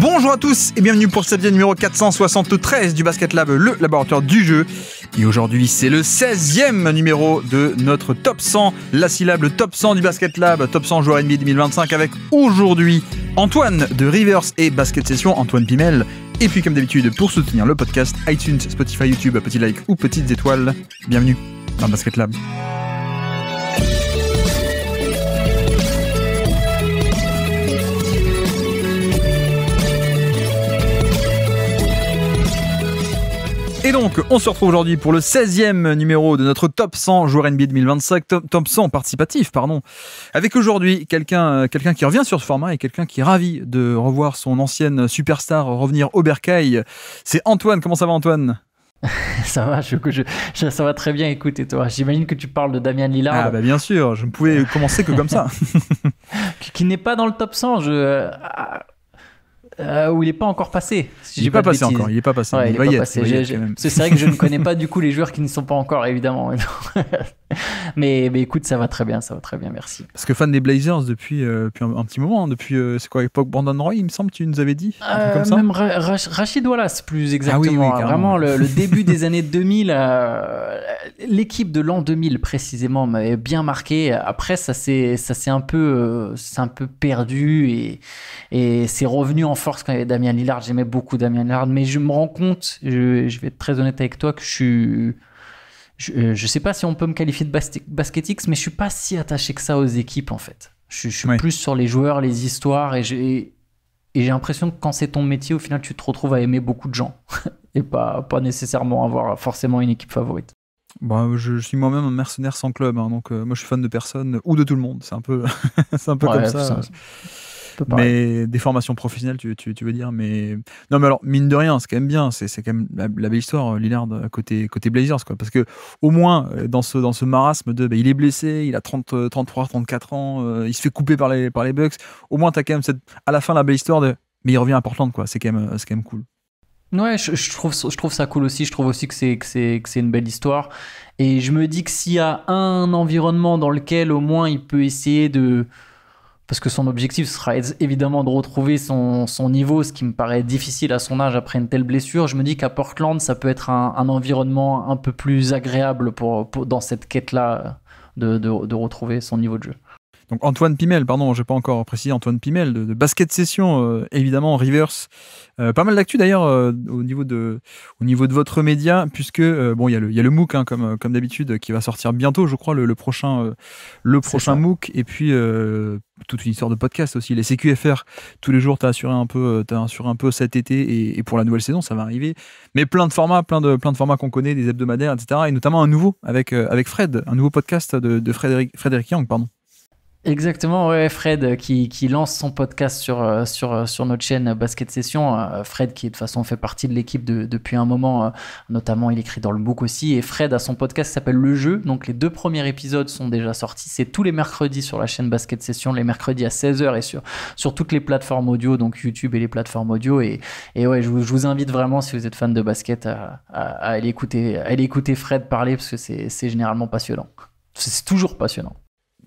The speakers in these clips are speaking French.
Bonjour à tous et bienvenue pour cet épisode numéro 473 du Basket Lab, le laboratoire du jeu. Et aujourd'hui, c'est le 16e numéro de notre Top 100, la syllabe, le Top 100 du Basket Lab, Top 100 joueurs NBA 2025 avec aujourd'hui Antoine de Rivers et Basket Session, Antoine Pimel. Et puis comme d'habitude, pour soutenir le podcast, iTunes, Spotify, YouTube, petit like ou petites étoiles. Bienvenue dans le Basket Lab. Et donc, on se retrouve aujourd'hui pour le 16e numéro de notre Top 100 joueurs NBA 2025, Top 100 participatif, pardon. Avec aujourd'hui quelqu'un qui revient sur ce format et quelqu'un qui est ravi de revoir son ancienne superstar revenir au bercail. C'est Antoine. Comment ça va, Antoine ? Ça va, ça va très bien. Écoute, et toi, j'imagine que tu parles de Damian Lillard. Ah bah bien sûr, je ne pouvais commencer que comme ça. Qui n'est pas dans le Top 100, où il n'est pas encore passé. Il n'est pas passé encore, il n'est pas passé. Ouais, il est pas passé. C'est vrai que je ne connais pas du coup les joueurs qui ne sont pas encore, évidemment. mais écoute, ça va très bien, merci. Parce que fan des Blazers depuis un petit moment, depuis c'est quoi l'époque Brandon Roy, il me semble, tu nous avais dit comme ça. Même Rachid Wallace, plus exactement. Ah oui, vraiment, le début des années 2000, l'équipe de l'an 2000 précisément m'avait bien marqué. Après, ça s'est un peu perdu et c'est revenu en force quand il y avait Damian Lillard. J'aimais beaucoup Damian Lillard, mais je me rends compte, je vais être très honnête avec toi, que je sais pas si on peut me qualifier de basketix, mais je suis pas si attaché que ça aux équipes en fait. Je suis plus sur les joueurs, les histoires, et j'ai l'impression que quand c'est ton métier, au final, tu te retrouves à aimer beaucoup de gens et pas nécessairement avoir forcément une équipe favorite. Bon, je suis moi-même un mercenaire sans club, hein, donc moi je suis fan de personne ou de tout le monde. C'est un peu, comme ça. Mais des formations professionnelles, tu veux dire. Mais non, mais alors mine de rien, c'est quand même bien. C'est quand même la belle histoire, Lillard côté Blazers, quoi. Parce que au moins dans ce marasme de, il est blessé, il a 33, 34 ans, il se fait couper par les Bucks. Au moins t'as quand même à la fin la belle histoire de, mais il revient à Portland, quoi. C'est quand même cool. Ouais, je trouve ça cool aussi. Je trouve aussi que c'est une belle histoire. Et je me dis que s'il y a un environnement dans lequel au moins il peut essayer de... Parce que son objectif sera évidemment de retrouver son niveau, ce qui me paraît difficile à son âge après une telle blessure. Je me dis qu'à Portland, ça peut être un environnement un peu plus agréable pour dans cette quête-là de retrouver son niveau de jeu. Donc Antoine Pimel, pardon, j'ai pas encore précisé, Antoine Pimel de Basket Session, évidemment, Rivers. Pas mal d'actu d'ailleurs au niveau de votre média, puisque il y a le MOOC, hein, comme d'habitude, qui va sortir bientôt, je crois, le prochain MOOC, et puis toute une histoire de podcast aussi, les CQFR. Tous les jours, t'as assuré un peu cet été, et pour la nouvelle saison, ça va arriver. Mais plein de formats qu'on connaît, des hebdomadaires, etc. Et notamment un nouveau avec Fred, un nouveau podcast de Frédéric Young, pardon. Exactement, ouais, Fred qui lance son podcast sur notre chaîne Basket Session. Fred qui de toute façon fait partie de l'équipe depuis un moment, notamment il écrit dans le MOOC aussi. Et Fred a son podcast qui s'appelle Le Jeu. Donc les 2 premiers épisodes sont déjà sortis. C'est tous les mercredis sur la chaîne Basket Session, les mercredis à 16h et sur toutes les plateformes audio, donc YouTube et les plateformes audio. Et ouais, je vous invite vraiment, si vous êtes fan de basket, à aller écouter Fred parler, parce que c'est généralement passionnant. C'est toujours passionnant.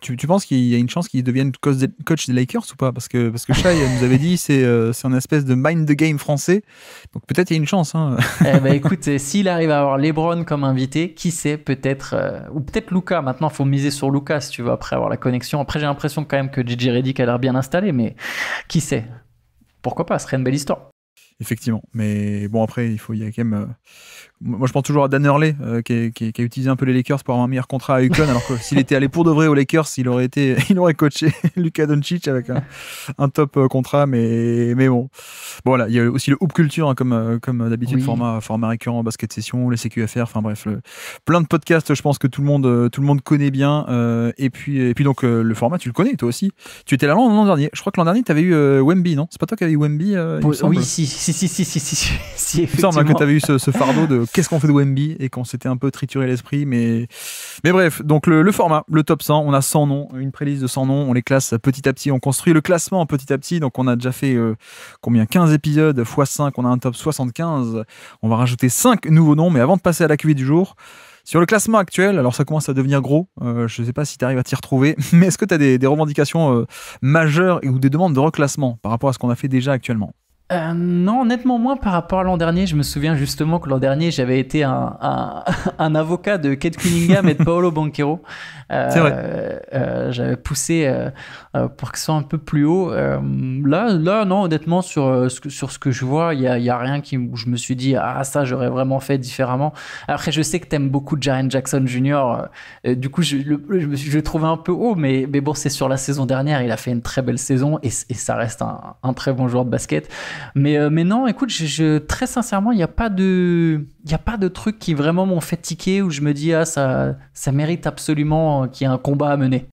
Tu penses qu'il y a une chance qu'il devienne coach des Lakers ou pas ? Parce que Shai nous avait dit c'est un espèce de mind the game français, donc peut-être il y a une chance. Hein. Écoute, s'il arrive à avoir LeBron comme invité, qui sait, peut-être ou peut-être Luka. Maintenant, il faut miser sur Luka si tu veux, après avoir la connexion. Après, j'ai l'impression quand même que JJ Redick a l'air bien installé, mais qui sait ? Pourquoi pas ? Ce serait une belle histoire. Effectivement, mais bon, après il y a quand même moi je pense toujours à Dan Hurley qui a utilisé un peu les Lakers pour avoir un meilleur contrat à UConn, alors que s'il était allé pour de vrai aux Lakers, il aurait coaché Luka Doncic avec un top contrat, mais bon, voilà, il y a aussi le Hoop Culture, hein, comme d'habitude, oui. format récurrent, Basket Session, les CQFR, enfin bref, plein de podcasts, je pense que tout le monde connaît bien, et puis donc le format, tu le connais toi aussi, tu étais là l'an dernier, je crois que l'an dernier tu avais eu Wemby, non ? C'est pas toi qui avais eu Wemby, oui, si, il me semble que tu avais eu ce fardeau de qu'est-ce qu'on fait de Wemby, et qu'on s'était un peu trituré l'esprit, mais bref, donc le format, le top 100, on a 100 noms, une playlist de 100 noms, on les classe petit à petit, on construit le classement petit à petit, donc on a déjà fait 15 épisodes x 5, on a un top 75, on va rajouter 5 nouveaux noms, mais avant de passer à la QV du jour, sur le classement actuel, alors ça commence à devenir gros, je ne sais pas si tu arrives à t'y retrouver, mais est-ce que tu as des revendications majeures ou des demandes de reclassement par rapport à ce qu'on a fait déjà actuellement ? Non, honnêtement, moins par rapport à l'an dernier. Je me souviens justement que l'an dernier, j'avais été un avocat de Kate Cunningham et de Paolo Banchero. C'est vrai. J'avais poussé pour que ce soit un peu plus haut. Là, non, honnêtement, sur ce que je vois, il y a rien où je me suis dit, ah, ça, j'aurais vraiment fait différemment. Après, je sais que t'aimes beaucoup Jaren Jackson Jr. Du coup, je le trouvais un peu haut, mais bon, c'est sur la saison dernière. Il a fait une très belle saison et ça reste un très bon joueur de basket. Mais non, écoute, très sincèrement, il n'y a pas de trucs qui vraiment m'ont fait tiquer où je me dis, ah, ça mérite absolument qu'il y ait un combat à mener.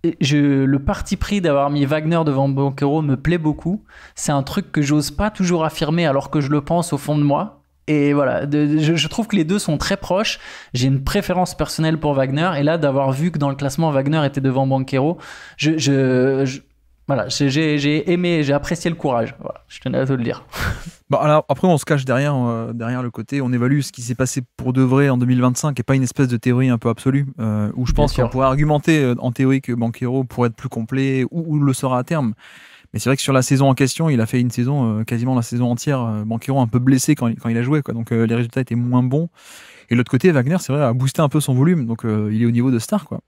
Le parti pris d'avoir mis Wagner devant Banchero me plaît beaucoup. C'est un truc que j'ose pas toujours affirmer alors que je le pense au fond de moi. Et voilà, je trouve que les deux sont très proches. J'ai une préférence personnelle pour Wagner. Et là, d'avoir vu que dans le classement, Wagner était devant Banchero, voilà, j'ai aimé, j'ai apprécié le courage. Voilà, je tenais à te le dire. Bon, alors, après, on se cache derrière le côté, on évalue ce qui s'est passé pour de vrai en 2025 et pas une espèce de théorie un peu absolue où je pense qu'on pourrait argumenter en théorie que Banchero pourrait être plus complet ou le sera à terme. Mais c'est vrai que sur la saison en question, il a fait une saison, quasiment la saison entière, Banchero un peu blessé quand il a joué, quoi. Donc les résultats étaient moins bons. Et de l'autre côté, Wagner, c'est vrai, a boosté un peu son volume, donc il est au niveau de star, quoi.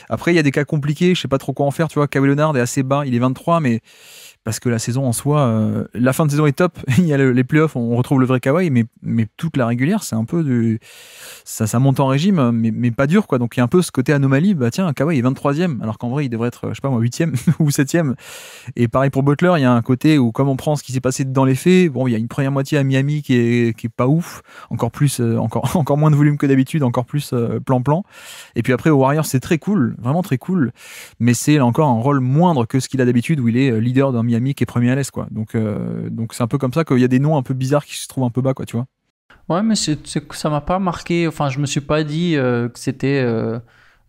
Après, il y a des cas compliqués, je sais pas trop quoi en faire, tu vois. Kawhi Leonard est assez bas, il est 23, mais parce que la saison en soi, la fin de saison est top, il y a les playoffs, on retrouve le vrai Kawhi, mais toute la régulière, c'est un peu ça monte en régime, mais pas dur, quoi. Donc il y a un peu ce côté anomalie, bah tiens, Kawhi est 23e, alors qu'en vrai, il devrait être, je sais pas moi, 8e ou 7e. Et pareil pour Butler, il y a un côté où, comme on prend ce qui s'est passé dans les faits, bon, il y a une première moitié à Miami qui est pas ouf, encore moins de volume que d'habitude, encore plus plan-plan. Et puis après, aux Warriors, c'est très cool, vraiment très cool, mais c'est là encore un rôle moindre que ce qu'il a d'habitude, où il est leader d'un Miami qui est premier à l'Est, quoi. Donc c'est un peu comme ça qu'il y a des noms un peu bizarres qui se trouvent un peu bas, quoi, tu vois. Ouais, mais ça m'a pas marqué. Enfin, je me suis pas dit que c'était.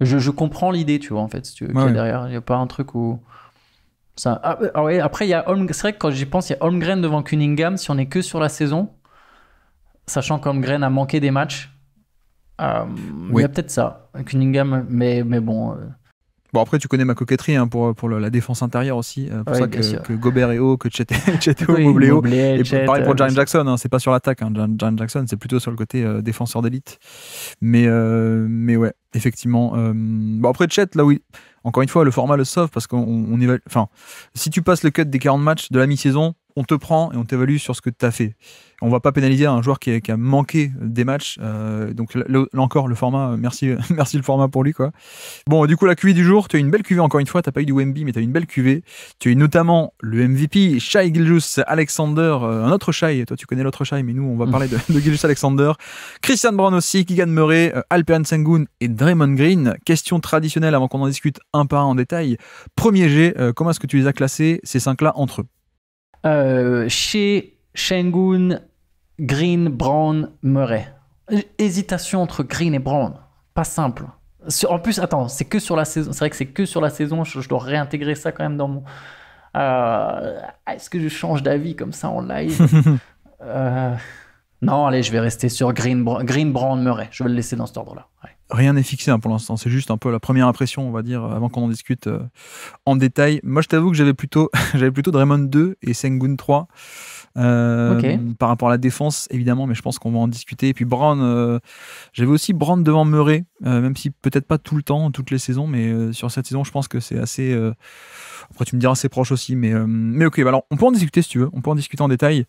Je comprends l'idée, tu vois, en fait, si tu veux, qu'il y a derrière. Il n'y a pas un truc où. Ça... ouais, après, il y a c'est vrai que quand j'y pense, il y a Holmgren devant Cunningham. Si on est que sur la saison, sachant qu'Holmgren a manqué des matchs, il y a peut-être ça. Cunningham, mais bon. Bon, après, tu connais ma coquetterie hein, pour la défense intérieure aussi. Pour ça que Gobert est haut, que Chet est haut, Mobley haut. Et pareil pour Jaren Jackson, hein, c'est pas sur l'attaque. Hein. Jaren Jackson, c'est plutôt sur le côté défenseur d'élite. Mais ouais, effectivement. Bon, après, Chet, là, oui. Encore une fois, le format le sauve parce qu'on évalue. Enfin, si tu passes le cut des 40 matchs de la mi-saison, on te prend et on t'évalue sur ce que tu as fait. On va pas pénaliser un joueur qui a manqué des matchs. Donc là encore, le format, merci le format pour lui, quoi. Bon, du coup, la QV du jour, tu as une belle QV encore une fois. Tu n'as pas eu du Wemby, mais tu as une belle QV. Tu as eu notamment le MVP, Shai Gilgeous-Alexander, un autre Shai. Toi, tu connais l'autre Shai, mais nous, on va parler de Gilgeous-Alexander. Christian Brown aussi, Keegan Murray, Alperen Sengun et Draymond Green. Question traditionnelle avant qu'on en discute un par un en détail. Premier G, comment est-ce que tu les as classés, ces 5-là, entre eux? Chez Sengun, Green, Brown, Murray. Hésitation entre Green et Brown. Pas simple. En plus, attends, c'est que sur la saison. C'est vrai que c'est que sur la saison. Je dois réintégrer ça quand même dans mon. Est-ce que je change d'avis comme ça en live? Non, allez, je vais rester sur Green, Brown, Murray. Je vais le laisser dans cet ordre-là. Ouais. Rien n'est fixé hein, pour l'instant. C'est juste un peu la première impression, on va dire, avant qu'on en discute en détail. Moi, je t'avoue que j'avais plutôt Draymond 2 et Sengun 3. Par rapport à la défense évidemment, mais je pense qu'on va en discuter. Et puis Brown, j'avais aussi Brown devant Murray, même si peut-être pas tout le temps, toutes les saisons, mais sur cette saison je pense que c'est assez après tu me diras c'est proche aussi, mais ok, bah alors on peut en discuter si tu veux, on peut en discuter en détail.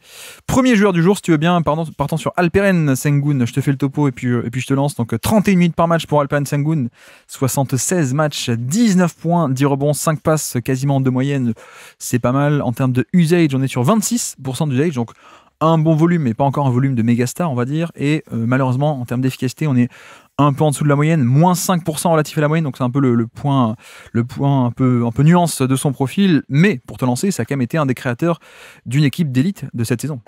Premier joueur du jour si tu veux bien, partant sur Alperen Sengun, je te fais le topo et puis je te lance. Donc 31 minutes par match pour Alperen Sengun, 76 matchs, 19 points, 10 rebonds, 5 passes quasiment de moyenne, c'est pas mal. En termes de usage, on est sur 26% d'usage, donc un bon volume, mais pas encore un volume de méga star, on va dire. Et malheureusement, en termes d'efficacité, on est un peu en dessous de la moyenne, moins 5% relatif à la moyenne, donc c'est un peu le point un peu nuance de son profil. Mais pour te lancer, ça a quand même été un des créateurs d'une équipe d'élite de cette saison.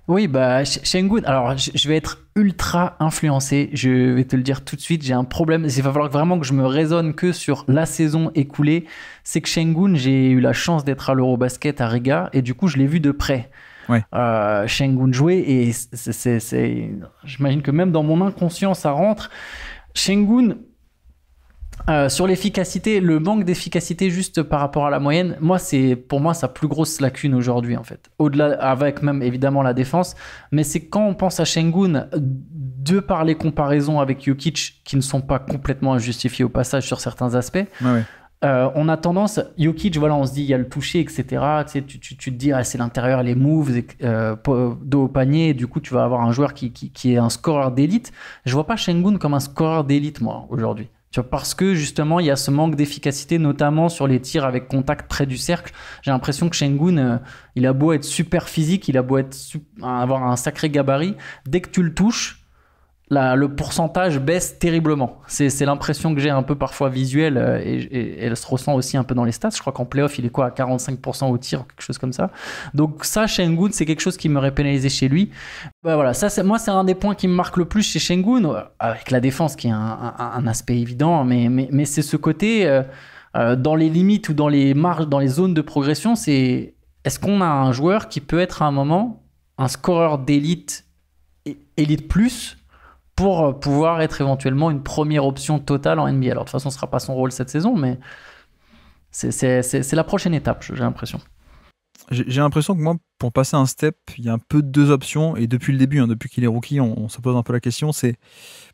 Oui, bah, Sengun, alors je vais être ultra influencé, je vais te le dire tout de suite, j'ai un problème, il va falloir vraiment que je me raisonne que sur la saison écoulée. C'est que Sengun, j'ai eu la chance d'être à l'Eurobasket à Riga, et du coup je l'ai vu de près. Ouais. Sengun jouer, et j'imagine que même dans mon inconscient ça rentre. Sengun, Sur l'efficacité, le manque d'efficacité juste par rapport à la moyenne, pour moi sa plus grosse lacune aujourd'hui en fait. Au-delà, avec même évidemment la défense, mais c'est quand on pense à Şengün, de par les comparaisons avec Jokic qui ne sont pas complètement injustifiées au passage sur certains aspects. Ouais. On a tendance, Jokic, voilà, on se dit il y a le toucher, etc. Tu sais, tu te dis c'est l'intérieur, les moves, dos au panier. Du coup, tu vas avoir un joueur qui est un scoreur d'élite. Je vois pas Şengün comme un scoreur d'élite moi aujourd'hui. Tu vois, parce que justement, il y a ce manque d'efficacité, notamment sur les tirs avec contact près du cercle. J'ai l'impression que Şengün, il a beau être super physique, il a beau avoir un sacré gabarit, dès que tu le touches, le pourcentage baisse terriblement. C'est l'impression que j'ai un peu parfois visuelle et elle se ressent aussi un peu dans les stats. Je crois qu'en playoff, il est quoi, à 45% au tir, quelque chose comme ça. Donc ça, Şengün, c'est quelque chose qui m'aurait pénalisé chez lui. Bah voilà, moi, c'est un des points qui me marque le plus chez Şengün, avec la défense qui est un aspect évident, mais c'est ce côté, dans les limites ou dans les marges, dans les zones de progression, est-ce qu'on a un joueur qui peut être à un moment un scoreur d'élite, élite plus, pour pouvoir être éventuellement une première option totale en NBA. Alors de toute façon, ce ne sera pas son rôle cette saison, mais c'est la prochaine étape, j'ai l'impression. J'ai l'impression que moi, pour passer un step, il y a un peu deux options, et depuis le début, depuis qu'il est rookie, on se pose un peu la question, c'est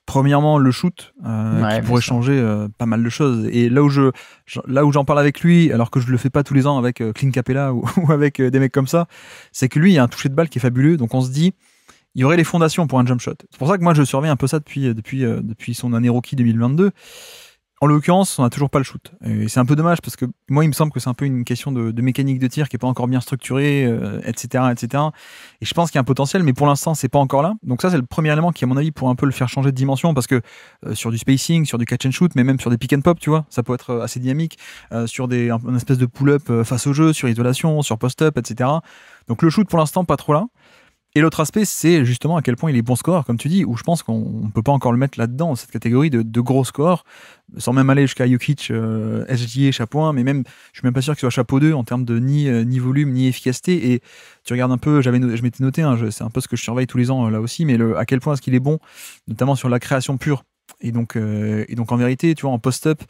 premièrement le shoot, qui pourrait changer pas mal de choses. Et là où j'en parle avec lui, alors que je le fais pas tous les ans avec Clint Capella ou avec des mecs comme ça, c'est que lui, il y a un toucher de balle qui est fabuleux, donc on se dit, il y aurait les fondations pour un jump shot. C'est pour ça que moi, je surveille un peu ça depuis son année rookie 2022. En l'occurrence, on n'a toujours pas le shoot. Et c'est un peu dommage parce que moi, il me semble que c'est un peu une question de mécanique de tir qui n'est pas encore bien structurée, etc., etc. Et je pense qu'il y a un potentiel, mais pour l'instant, c'est pas encore là. Donc ça, c'est le premier élément qui, à mon avis, pourrait un peu le faire changer de dimension parce que sur du spacing, sur du catch and shoot, mais même sur des pick and pop, tu vois, ça peut être assez dynamique. Sur une espèce de pull-up face au jeu, sur isolation, sur post-up, etc. Donc le shoot, pour l'instant, pas trop là. Et l'autre aspect, c'est justement à quel point il est bon scoreur, comme tu dis, où je pense qu'on ne peut pas encore le mettre là-dedans, cette catégorie de gros scores, sans même aller jusqu'à Jokic, SGA, chapeau 1, mais même, je suis même pas sûr qu'il soit chapeau 2 en termes de ni volume, ni efficacité. Et tu regardes un peu, je m'étais noté, c'est un peu ce que je surveille tous les ans là aussi, mais à quel point est-ce qu'il est bon, notamment sur la création pure. Et donc en vérité, tu vois, en post-up,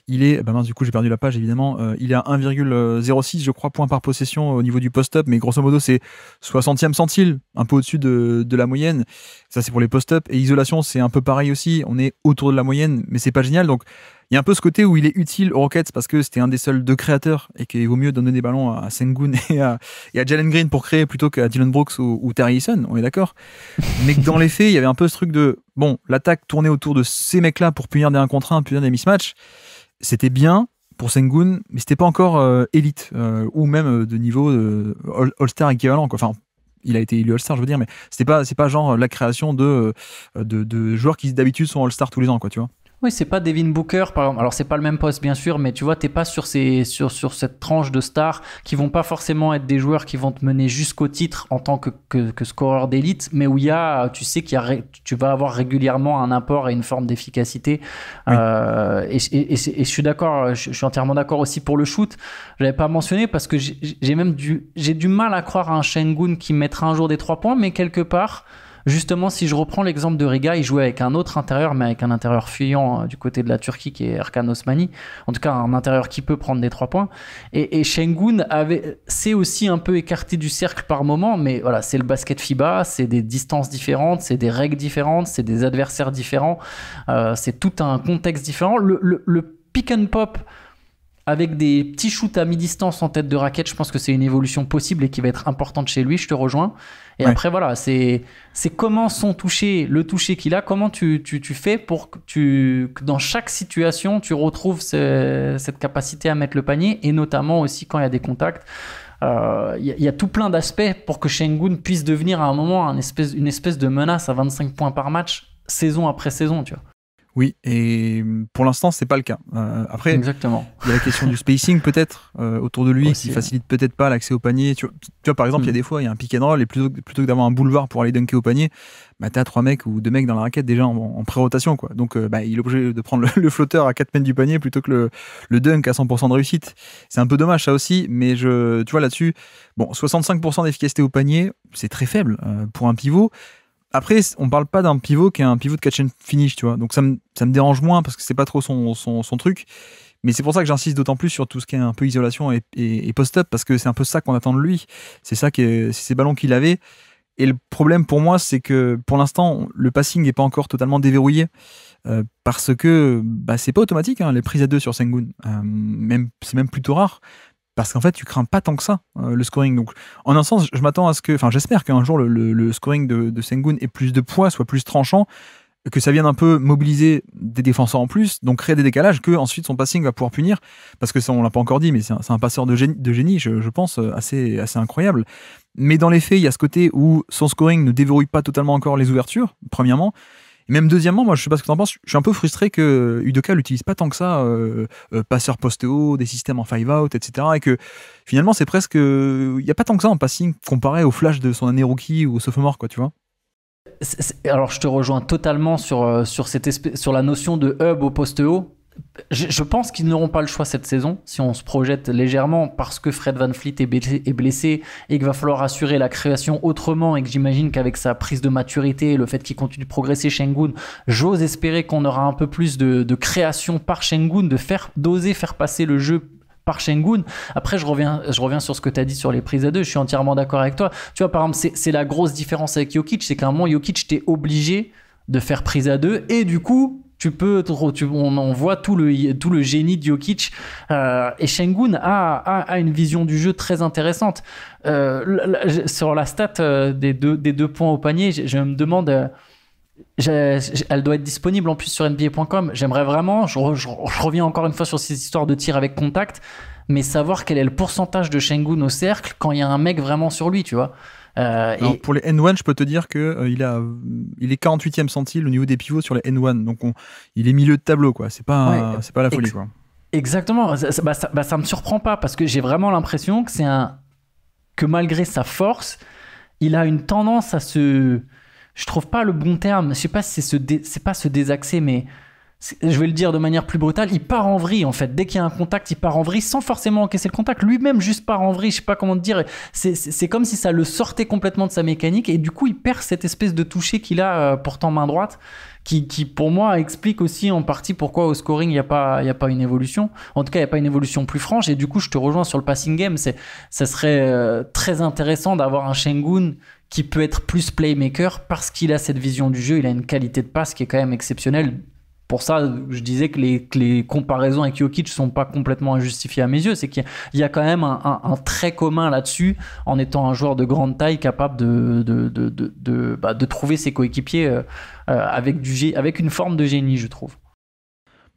il est, du coup j'ai perdu la page évidemment, il est à 1,06 je crois points par possession au niveau du post-up, mais grosso modo c'est 60e centile, un peu au-dessus de la moyenne. Ça c'est pour les post-up, et isolation c'est un peu pareil aussi, on est autour de la moyenne, mais c'est pas génial. Donc il y a un peu ce côté où il est utile aux Rockets parce que c'était un des seuls deux créateurs et qu'il vaut mieux donner des ballons à Şengün et à Jalen Green pour créer plutôt qu'à Dillon Brooks ou Terry Eason, on est d'accord. Mais que dans les faits, il y avait un peu ce truc de l'attaque tournait autour de ces mecs-là pour punir des 1 contre 1, punir des mismatchs. C'était bien pour Şengün, mais c'était pas encore élite ou même de niveau All-Star équivalent, quoi. Enfin, il a été élu All-Star, je veux dire, mais c'est pas genre la création de joueurs qui d'habitude sont All-Star tous les ans, quoi, tu vois. Oui, c'est pas Devin Booker, par exemple. Alors, c'est pas le même poste, bien sûr, mais tu vois, t'es pas sur cette tranche de stars qui vont pas forcément être des joueurs qui vont te mener jusqu'au titre en tant que scoreur d'élite, mais où tu sais tu vas avoir régulièrement un apport et une forme d'efficacité. Oui. Et je suis d'accord, je suis entièrement d'accord aussi pour le shoot. Je l'avais pas mentionné parce que j'ai du mal à croire à un Şengün qui mettra un jour des 3 points, mais quelque part, justement, si je reprends l'exemple de Riga, il jouait avec un autre intérieur, mais avec un intérieur fuyant du côté de la Turquie qui est Erkan Osmani. En tout cas, un intérieur qui peut prendre des 3 points. Et Şengün s'est aussi un peu écarté du cercle par moment, mais voilà, c'est le basket FIBA, c'est des distances différentes, c'est des règles différentes, c'est des adversaires différents, c'est tout un contexte différent. Le pick and pop avec des petits shoots à mi-distance en tête de raquette, je pense que c'est une évolution possible et qui va être importante chez lui, je te rejoins. Et après, voilà, c'est comment le toucher qu'il a, comment tu fais pour que dans chaque situation, tu retrouves cette capacité à mettre le panier, et notamment aussi quand il y a des contacts. Il y a tout plein d'aspects pour que Şengün puisse devenir à un moment une espèce de menace à 25 points par match, saison après saison, tu vois. Oui, et pour l'instant, c'est pas le cas. Après, exactement. Il y a la question du spacing peut-être autour de lui aussi, qui facilite peut-être pas l'accès au panier. Tu vois, par exemple, il y a des fois, il y a un pick and roll et plutôt que d'avoir un boulevard pour aller dunker au panier, t'as 3 mecs ou 2 mecs dans la raquette déjà en pré-rotation, quoi. Donc, il est obligé de prendre le flotteur à 4 mètres du panier plutôt que le dunk à 100% de réussite. C'est un peu dommage ça aussi, mais tu vois là-dessus, 65% d'efficacité au panier, c'est très faible pour un pivot. Après, on parle pas d'un pivot qui est un pivot de catch and finish, tu vois. Donc ça me dérange moins parce que c'est pas trop son truc. Mais c'est pour ça que j'insiste d'autant plus sur tout ce qui est un peu isolation et post-up, parce que c'est un peu ça qu'on attend de lui. C'est ces ballons qu'il avait. Et le problème pour moi, c'est que pour l'instant, le passing n'est pas encore totalement déverrouillé. Parce que c'est pas automatique, hein, les prises à deux sur Sengun. C'est même plutôt rare. Parce qu'en fait, tu crains pas tant que ça, le scoring. Donc, en un sens, je m'attends à ce que. Enfin, j'espère qu'un jour, le scoring de Sengun ait plus de poids, soit plus tranchant, que ça vienne un peu mobiliser des défenseurs en plus, donc créer des décalages, que ensuite son passing va pouvoir punir. Parce que ça, on l'a pas encore dit, mais c'est un passeur de génie, je pense, assez assez mais dans les faits, il y a ce côté où son scoring ne déverrouille pas totalement encore les ouvertures, premièrement. Et même deuxièmement, moi je sais pas ce que tu en penses, je suis un peu frustré que Udoka l'utilise pas tant que ça, passeur poste haut, des systèmes en 5-out, etc. Et que finalement c'est presque, il n'y a pas tant que ça en passing comparé au flash de son année rookie ou au sophomore, quoi, tu vois. Alors je te rejoins totalement sur la notion de hub au poste haut. Je pense qu'ils n'auront pas le choix cette saison si on se projette légèrement, parce que Fred VanVleet est blessé et qu'il va falloir assurer la création autrement, et que j'imagine qu'avec sa prise de maturité et le fait qu'il continue de progresser, Sengun, j'ose espérer qu'on aura un peu plus de création par Sengun, d'oser faire passer le jeu par Sengun. Après, je reviens sur ce que tu as dit sur les prises à deux. Je suis entièrement d'accord avec toi. Tu vois, par exemple, c'est la grosse différence avec Jokic, c'est qu'à un moment, Jokic, t'es obligé de faire prise à deux, et du coup, on voit tout le génie de Jokic, et Sengun a une vision du jeu très intéressante. Sur la stat des deux points au panier, je me demande, elle doit être disponible en plus sur NBA.com. J'aimerais vraiment, je reviens encore une fois sur ces histoires de tir avec contact, mais savoir quel est le pourcentage de Sengun au cercle quand il y a un mec vraiment sur lui, tu vois. Alors, pour les N1, je peux te dire que il est 48e centile au niveau des pivots sur les N1, donc il est milieu de tableau, quoi. C'est pas la folie, quoi. Exactement. Ça me surprend pas, parce que j'ai vraiment l'impression que que malgré sa force, il a une tendance à je trouve pas le bon terme. Je sais pas si c'est pas se désaxer, mais je vais le dire de manière plus brutale, il part en vrille en fait. Dès qu'il y a un contact, il part en vrille sans forcément encaisser le contact. Lui-même juste part en vrille, je sais pas comment te dire. C'est comme si ça le sortait complètement de sa mécanique, et du coup il perd cette espèce de toucher qu'il a pourtant main droite, qui pour moi explique aussi en partie pourquoi au scoring il n'y a pas une évolution. En tout cas, il n'y a pas une évolution plus franche, et du coup je te rejoins sur le passing game. Ça serait très intéressant d'avoir un Sengun qui peut être plus playmaker, parce qu'il a cette vision du jeu, il a une qualité de passe qui est quand même exceptionnelle. Pour ça, je disais que les comparaisons avec Jokic ne sont pas complètement injustifiées à mes yeux. C'est qu'il y a quand même un trait commun là-dessus, en étant un joueur de grande taille capable de trouver ses coéquipiers avec une forme de génie, je trouve.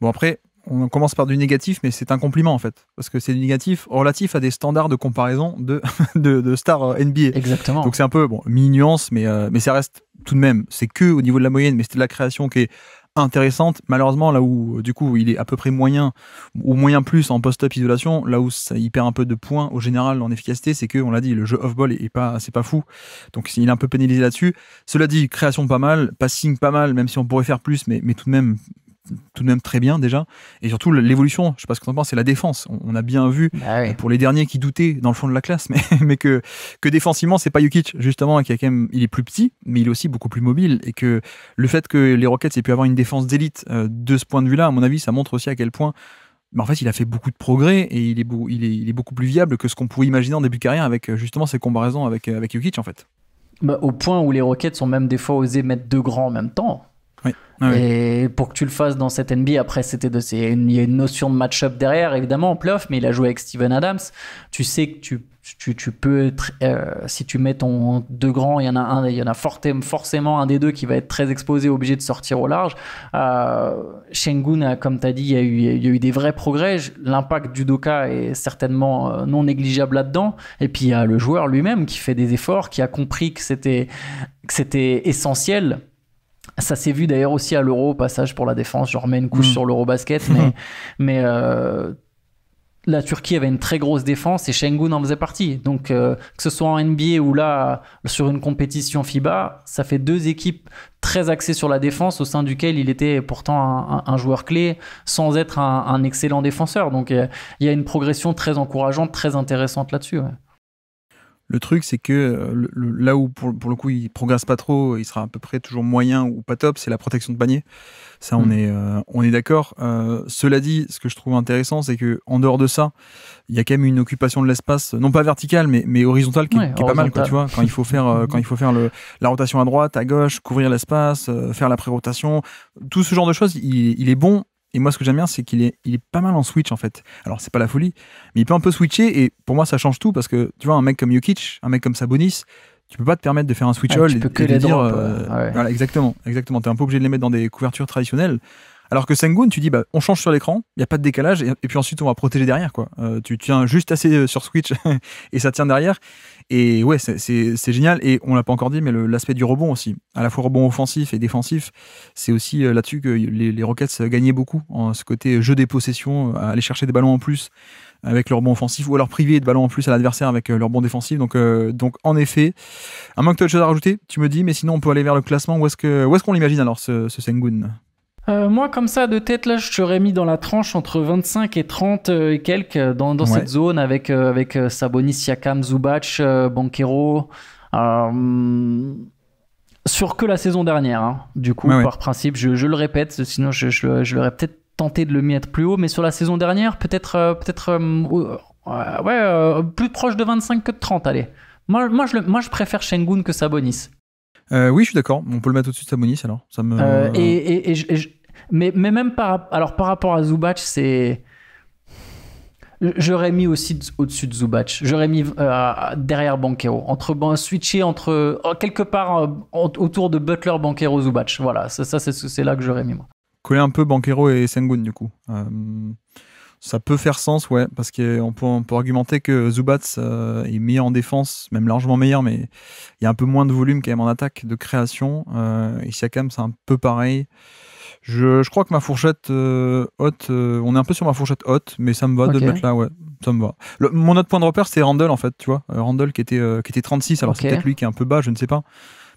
Bon, après, on commence par du négatif, mais c'est un compliment en fait. Parce que c'est du négatif relatif à des standards de comparaison de stars NBA. Exactement. Donc c'est un peu, mini-nuance, mais ça reste tout de même. C'est que au niveau de la moyenne, mais c'est de la création qui est intéressante. Malheureusement, là où du coup il est à peu près moyen ou moyen plus en post-up isolation, là où il perd un peu de points au général en efficacité, c'est que, on l'a dit, le jeu off-ball c'est pas fou, donc il est un peu pénalisé là-dessus. Cela dit, création pas mal, passing pas mal, même si on pourrait faire plus, mais tout de même très bien déjà. Et surtout l'évolution, je sais pas ce que tu en penses, c'est la défense. On a bien vu, pour les derniers qui doutaient dans le fond de la classe, mais que défensivement c'est pas Jokic justement, qui a quand même, il est plus petit, mais il est aussi beaucoup plus mobile, et que le fait que les Rockets aient pu avoir une défense d'élite de ce point de vue là, à mon avis, ça montre aussi à quel point en fait il a fait beaucoup de progrès, et il est beaucoup plus viable que ce qu'on pouvait imaginer en début de carrière, avec justement ces comparaisons avec Jokic en fait. Au point où les Rockets ont même des fois osé mettre deux grands en même temps. Oui. Et pour que tu le fasses dans cette NBA, après il y a une notion de match-up derrière évidemment en playoff, mais il a joué avec Steven Adams. Tu sais que tu peux être, si tu mets ton deux grands, il y en a forcément un des deux qui va être très exposé, obligé de sortir au large. Sengun, comme tu as dit, il y a eu des vrais progrès. L'impact d'Udoka est certainement non négligeable là-dedans. Et puis il y a le joueur lui-même qui fait des efforts, qui a compris que c'était essentiel. Ça s'est vu d'ailleurs aussi à l'Euro, au passage, pour la défense. Je remets une couche sur l'Eurobasket, mais la Turquie avait une très grosse défense, et Sengun en faisait partie. Donc que ce soit en NBA ou là sur une compétition FIBA, ça fait deux équipes très axées sur la défense, au sein duquel il était pourtant un joueur clé, sans être un excellent défenseur. Donc il y a une progression très encourageante, très intéressante là-dessus. Ouais. Le truc, c'est que là où pour le coup il progresse pas trop, il sera à peu près toujours moyen ou pas top, c'est la protection de panier. Ça, on est d'accord. Cela dit, ce que je trouve intéressant, c'est que en dehors de ça, il y a quand même une occupation de l'espace, non pas verticale, mais horizontale, qui est pas mal, quoi, tu vois. Quand il faut faire, la rotation à droite, à gauche, couvrir l'espace, faire la pré-rotation, tout ce genre de choses, il est bon. Et moi, ce que j'aime bien, c'est qu'il est pas mal en switch, en fait. Alors, c'est pas la folie, mais il peut un peu switcher, et pour moi, ça change tout, parce que, tu vois, un mec comme Jokic, un mec comme Sabonis, tu peux pas te permettre de faire un switch all tu peux et que de les dire... drops, Voilà, exactement. T'es un peu obligé de les mettre dans des couvertures traditionnelles. Alors que Sengun, tu dis, bah, on change sur l'écran, il n'y a pas de décalage, et puis ensuite, on va protéger derrière, quoi. Tu tiens juste assez sur switch, et ça tient derrière. Et ouais, c'est génial. Et on l'a pas encore dit, mais l'aspect du rebond aussi, à la fois rebond offensif et défensif, c'est aussi là-dessus que les Rockets gagnaient beaucoup, en ce côté jeu des possessions, aller chercher des ballons en plus avec leur rebond offensif, ou alors priver de ballons en plus à l'adversaire avec leur rebond défensif. Donc en effet, à moins que tu aies autre chose à rajouter, tu me dis, mais sinon on peut aller vers le classement. Où est-ce qu'on l'imagine alors, ce Sengun? Moi, comme ça, de tête, là, je serais mis dans la tranche entre 25 et 30 et quelques, dans cette zone, avec Sabonis, Siakam, Zubac, Banchero, sur que la saison dernière, hein. Du coup, par principe, je le répète, sinon je l'aurais peut-être tenté de le mettre plus haut, mais sur la saison dernière, peut-être plus proche de 25 que de 30, allez. Moi, je préfère Sengun que Sabonis. Oui, je suis d'accord. On peut le mettre au-dessus de Sabonis, alors. Ça me... Mais même par rapport à Zubac, j'aurais mis aussi au-dessus de Zubac. J'aurais mis derrière Banchero. Switcher quelque part autour de Butler, Banchero, Zubac. Voilà, c'est là que j'aurais mis, moi. Coller un peu Banchero et Sengun, du coup. Ça peut faire sens, ouais, parce qu'on peut argumenter que Zubac est meilleur en défense, même largement meilleur, mais il y a un peu moins de volume quand même en attaque, de création. Et Siakam, c'est un peu pareil. Je crois que ma fourchette haute, on est un peu sur ma fourchette haute, mais ça me va de le mettre là, ouais, ça me va. Mon autre point de repère, c'est Randle, en fait, tu vois. Randle qui était 36, alors c'est peut-être lui qui est un peu bas, je ne sais pas.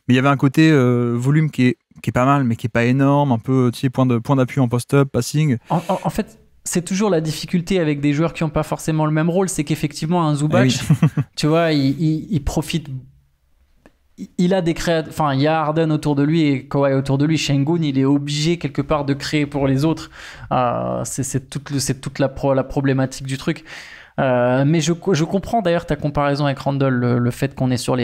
Mais il y avait un côté volume qui est pas mal, mais qui est pas énorme, un peu, tu sais, point d'appui en post-up, passing. En fait, c'est toujours la difficulté avec des joueurs qui n'ont pas forcément le même rôle, c'est qu'effectivement, un Zubac, tu vois, il profite. Il a il y a Harden autour de lui et Kawhi autour de lui. Sengun, il est obligé quelque part de créer pour les autres. C'est toute la problématique du truc. Mais je comprends d'ailleurs ta comparaison avec Randle, le fait qu'on est sur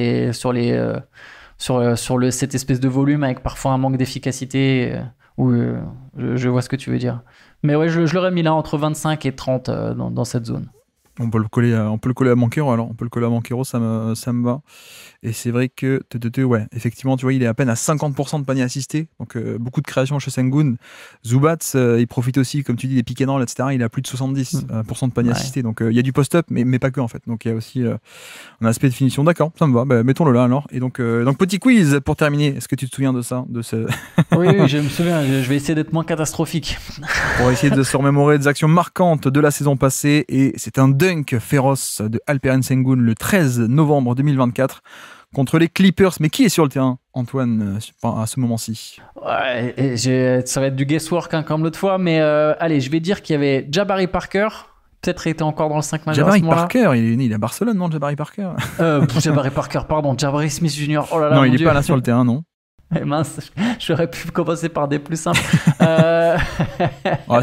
cette espèce de volume avec parfois un manque d'efficacité. Je vois ce que tu veux dire. Mais ouais, je l'aurais mis là entre 25 et 30 dans cette zone. On peut le coller à Banchero, alors. On peut le coller à Banchero, ça me va. Et c'est vrai que, ouais, effectivement, tu vois, il est à peine à 50% de panier assisté. Donc, beaucoup de création chez Sengun. Zubac, il profite aussi, comme tu dis, des pick and roll, etc. Il a plus de 70% de panier assisté. Donc, il y a du post-up, mais pas que, en fait. Donc, il y a aussi un aspect de finition. D'accord, ça me va. Bah, mettons-le là, alors. Et donc, petit quiz pour terminer. Est-ce que tu te souviens de ça, Oui, je me souviens. Je vais essayer d'être moins catastrophique. Pour essayer de se remémorer des actions marquantes de la saison passée. Et c'est un dunk féroce de Alperen Sengun le 13 novembre 2024 contre les Clippers. Mais qui est sur le terrain, Antoine, à ce moment-ci? Ouais, ça va être du guesswork, hein, comme l'autre fois, mais allez, je vais dire qu'il y avait Jabari Parker. Peut-être était encore dans le 5 majeur. Jabari Parker, il est à Barcelone, non, Jabari Parker? Jabari Parker, pardon, Jabari Smith Jr. Oh là là, non, il n'est pas là sur le terrain, non. Mince, j'aurais pu commencer par des plus simples.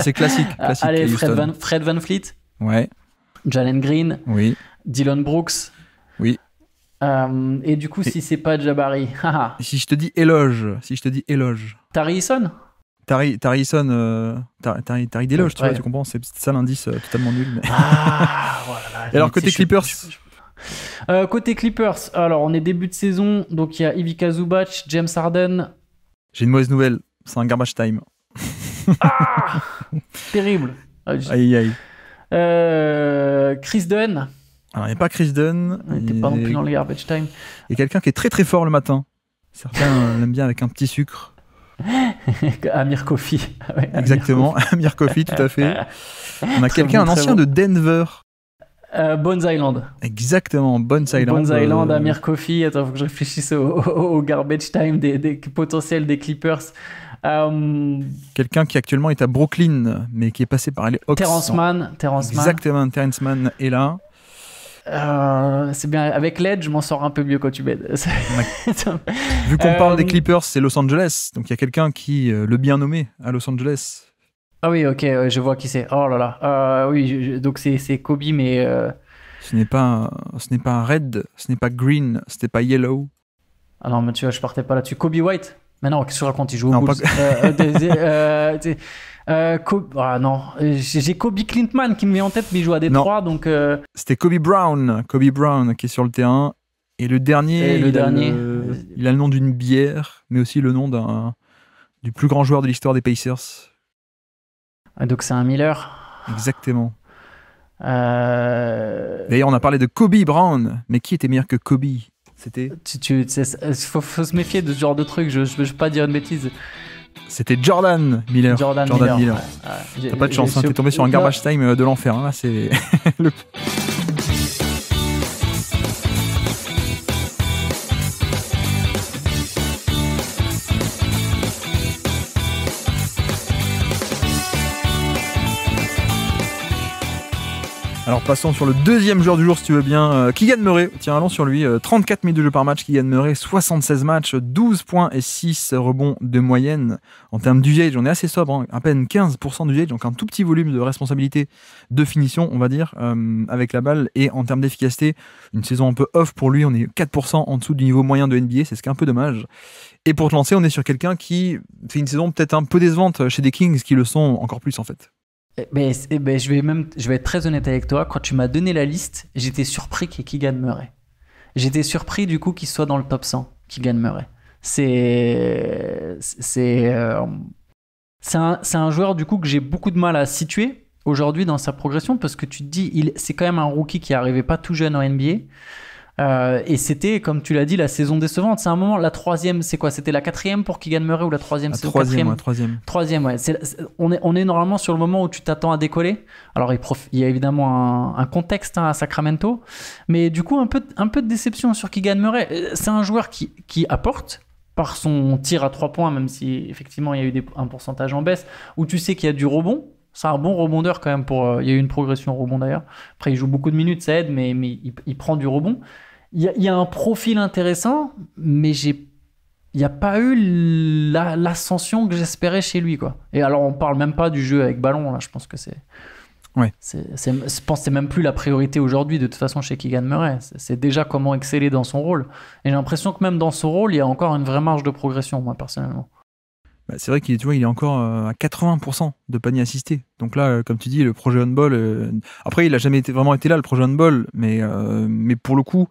C'est classique. Allez, Fred VanVleet. Ouais. Jalen Green. Oui. Dylan Brooks. Oui. Et du coup, si c'est pas Jabari. Si je te dis éloge. Tari Eason. Tari d'éloge, tu vois, tu comprends, c'est ça l'indice totalement nul. Mais... voilà. Et alors, côté Clippers Côté Clippers, alors on est début de saison, donc il y a Ivica Zubac, James Harden. J'ai une mauvaise nouvelle, c'est un garbage time. Terrible. Aïe. Chris Dunn. Alors, il n'y a pas Chris Dunn. Il n'était pas non plus dans le garbage time. Il y a quelqu'un qui est très très fort le matin. Certains l'aiment bien avec un petit sucre. Amir Kofi. Ouais, exactement, Amir Kofi, tout à fait. On a un ancien de Denver. Bones Island. Exactement, Bones Island. Amir Kofi. Attends, faut que je réfléchisse au garbage time des potentiels des Clippers. Quelqu'un qui actuellement est à Brooklyn, mais qui est passé par les Hawks. Terrence Mann. Exactement, Terrence Mann est là. C'est bien. Avec l'aide, je m'en sors un peu mieux quand tu m'aides. Vu qu'on parle des Clippers, c'est Los Angeles. Donc il y a quelqu'un qui le bien nommé à Los Angeles. Ah oui, ok, je vois qui c'est. Oh là là. Oui, donc c'est Kobe, mais. Ce n'est pas un red, ce n'est pas green, ce n'est pas yellow. Ah non, mais tu vois, je partais pas là-dessus. Kobe White. Mais non, qu'est-ce que tu racontes? Il joue au Non, Bulls. Ah non, j'ai Kobe Clintman qui me vient en tête, mais il joue à Détroit, donc. C'était Kobe Brown qui est sur le terrain. Et le dernier, il a le nom d'une bière, mais aussi le nom du plus grand joueur de l'histoire des Pacers. Donc c'est un Miller. Exactement. D'ailleurs, on a parlé de Kobe Brown, mais qui était meilleur que Kobe? C'était. Faut se méfier de ce genre de truc. Je veux pas dire une bêtise. C'était Jordan Miller. Jordan Miller. Ouais. T'as pas de chance, t'es tombé sur un garbage time de l'enfer. Là, c'est. Alors passons sur le deuxième joueur du jour si tu veux bien, Keegan Murray, tiens allons sur lui, 34 minutes de jeu par match, Keegan Murray, 76 matchs, 12 points et 6 rebonds de moyenne. En termes d'usage, on est assez sobre, hein, à peine 15% d'usage, donc un tout petit volume de responsabilité de finition, on va dire, avec la balle. Et en termes d'efficacité, une saison un peu off pour lui, on est 4% en dessous du niveau moyen de NBA, c'est ce qui est un peu dommage. Et pour te lancer, on est sur quelqu'un qui fait une saison peut-être un peu décevante chez des Kings, qui le sont encore plus en fait. Je vais être très honnête avec toi. Quand tu m'as donné la liste, j'étais surpris qu'il y ait Keegan Murray. J'étais surpris du coup qu'il soit dans le top 100, Keegan Murray. C'est un joueur du coup que j'ai beaucoup de mal à situer aujourd'hui dans sa progression, parce que tu te dis, c'est quand même un rookie qui n'arrivait pas tout jeune en NBA. Et c'était, comme tu l'as dit, la saison décevante. C'est un moment, la troisième, c'est quoi? C'était la quatrième pour Keegan Murray ou la troisième? C'est troisième. Troisième, ouais. On est normalement sur le moment où tu t'attends à décoller. Alors, il y a évidemment un contexte à Sacramento, mais du coup, un peu de déception sur Keegan Murray. C'est un joueur qui apporte par son tir à 3 points, même si effectivement il y a eu un pourcentage en baisse, où tu sais qu'il y a du rebond. C'est un bon rebondeur quand même. Il y a eu une progression au rebond d'ailleurs. Après, il joue beaucoup de minutes, ça aide, mais il prend du rebond. Il y a un profil intéressant, mais il n'y a pas eu l'ascension que j'espérais chez lui, quoi. Et alors, on parle même pas du jeu avec ballon, là. Je pense que c'est... Ouais. Je pense que c'est même plus la priorité aujourd'hui, de toute façon, chez Keegan Murray. C'est déjà comment exceller dans son rôle. Et j'ai l'impression que même dans son rôle, il y a encore une vraie marge de progression, moi, personnellement. Bah, c'est vrai qu'il est encore à 80% de panier assisté. Donc là, comme tu dis, le projet on-ball... Après, il n'a jamais vraiment été là, le projet on-ball, mais pour le coup,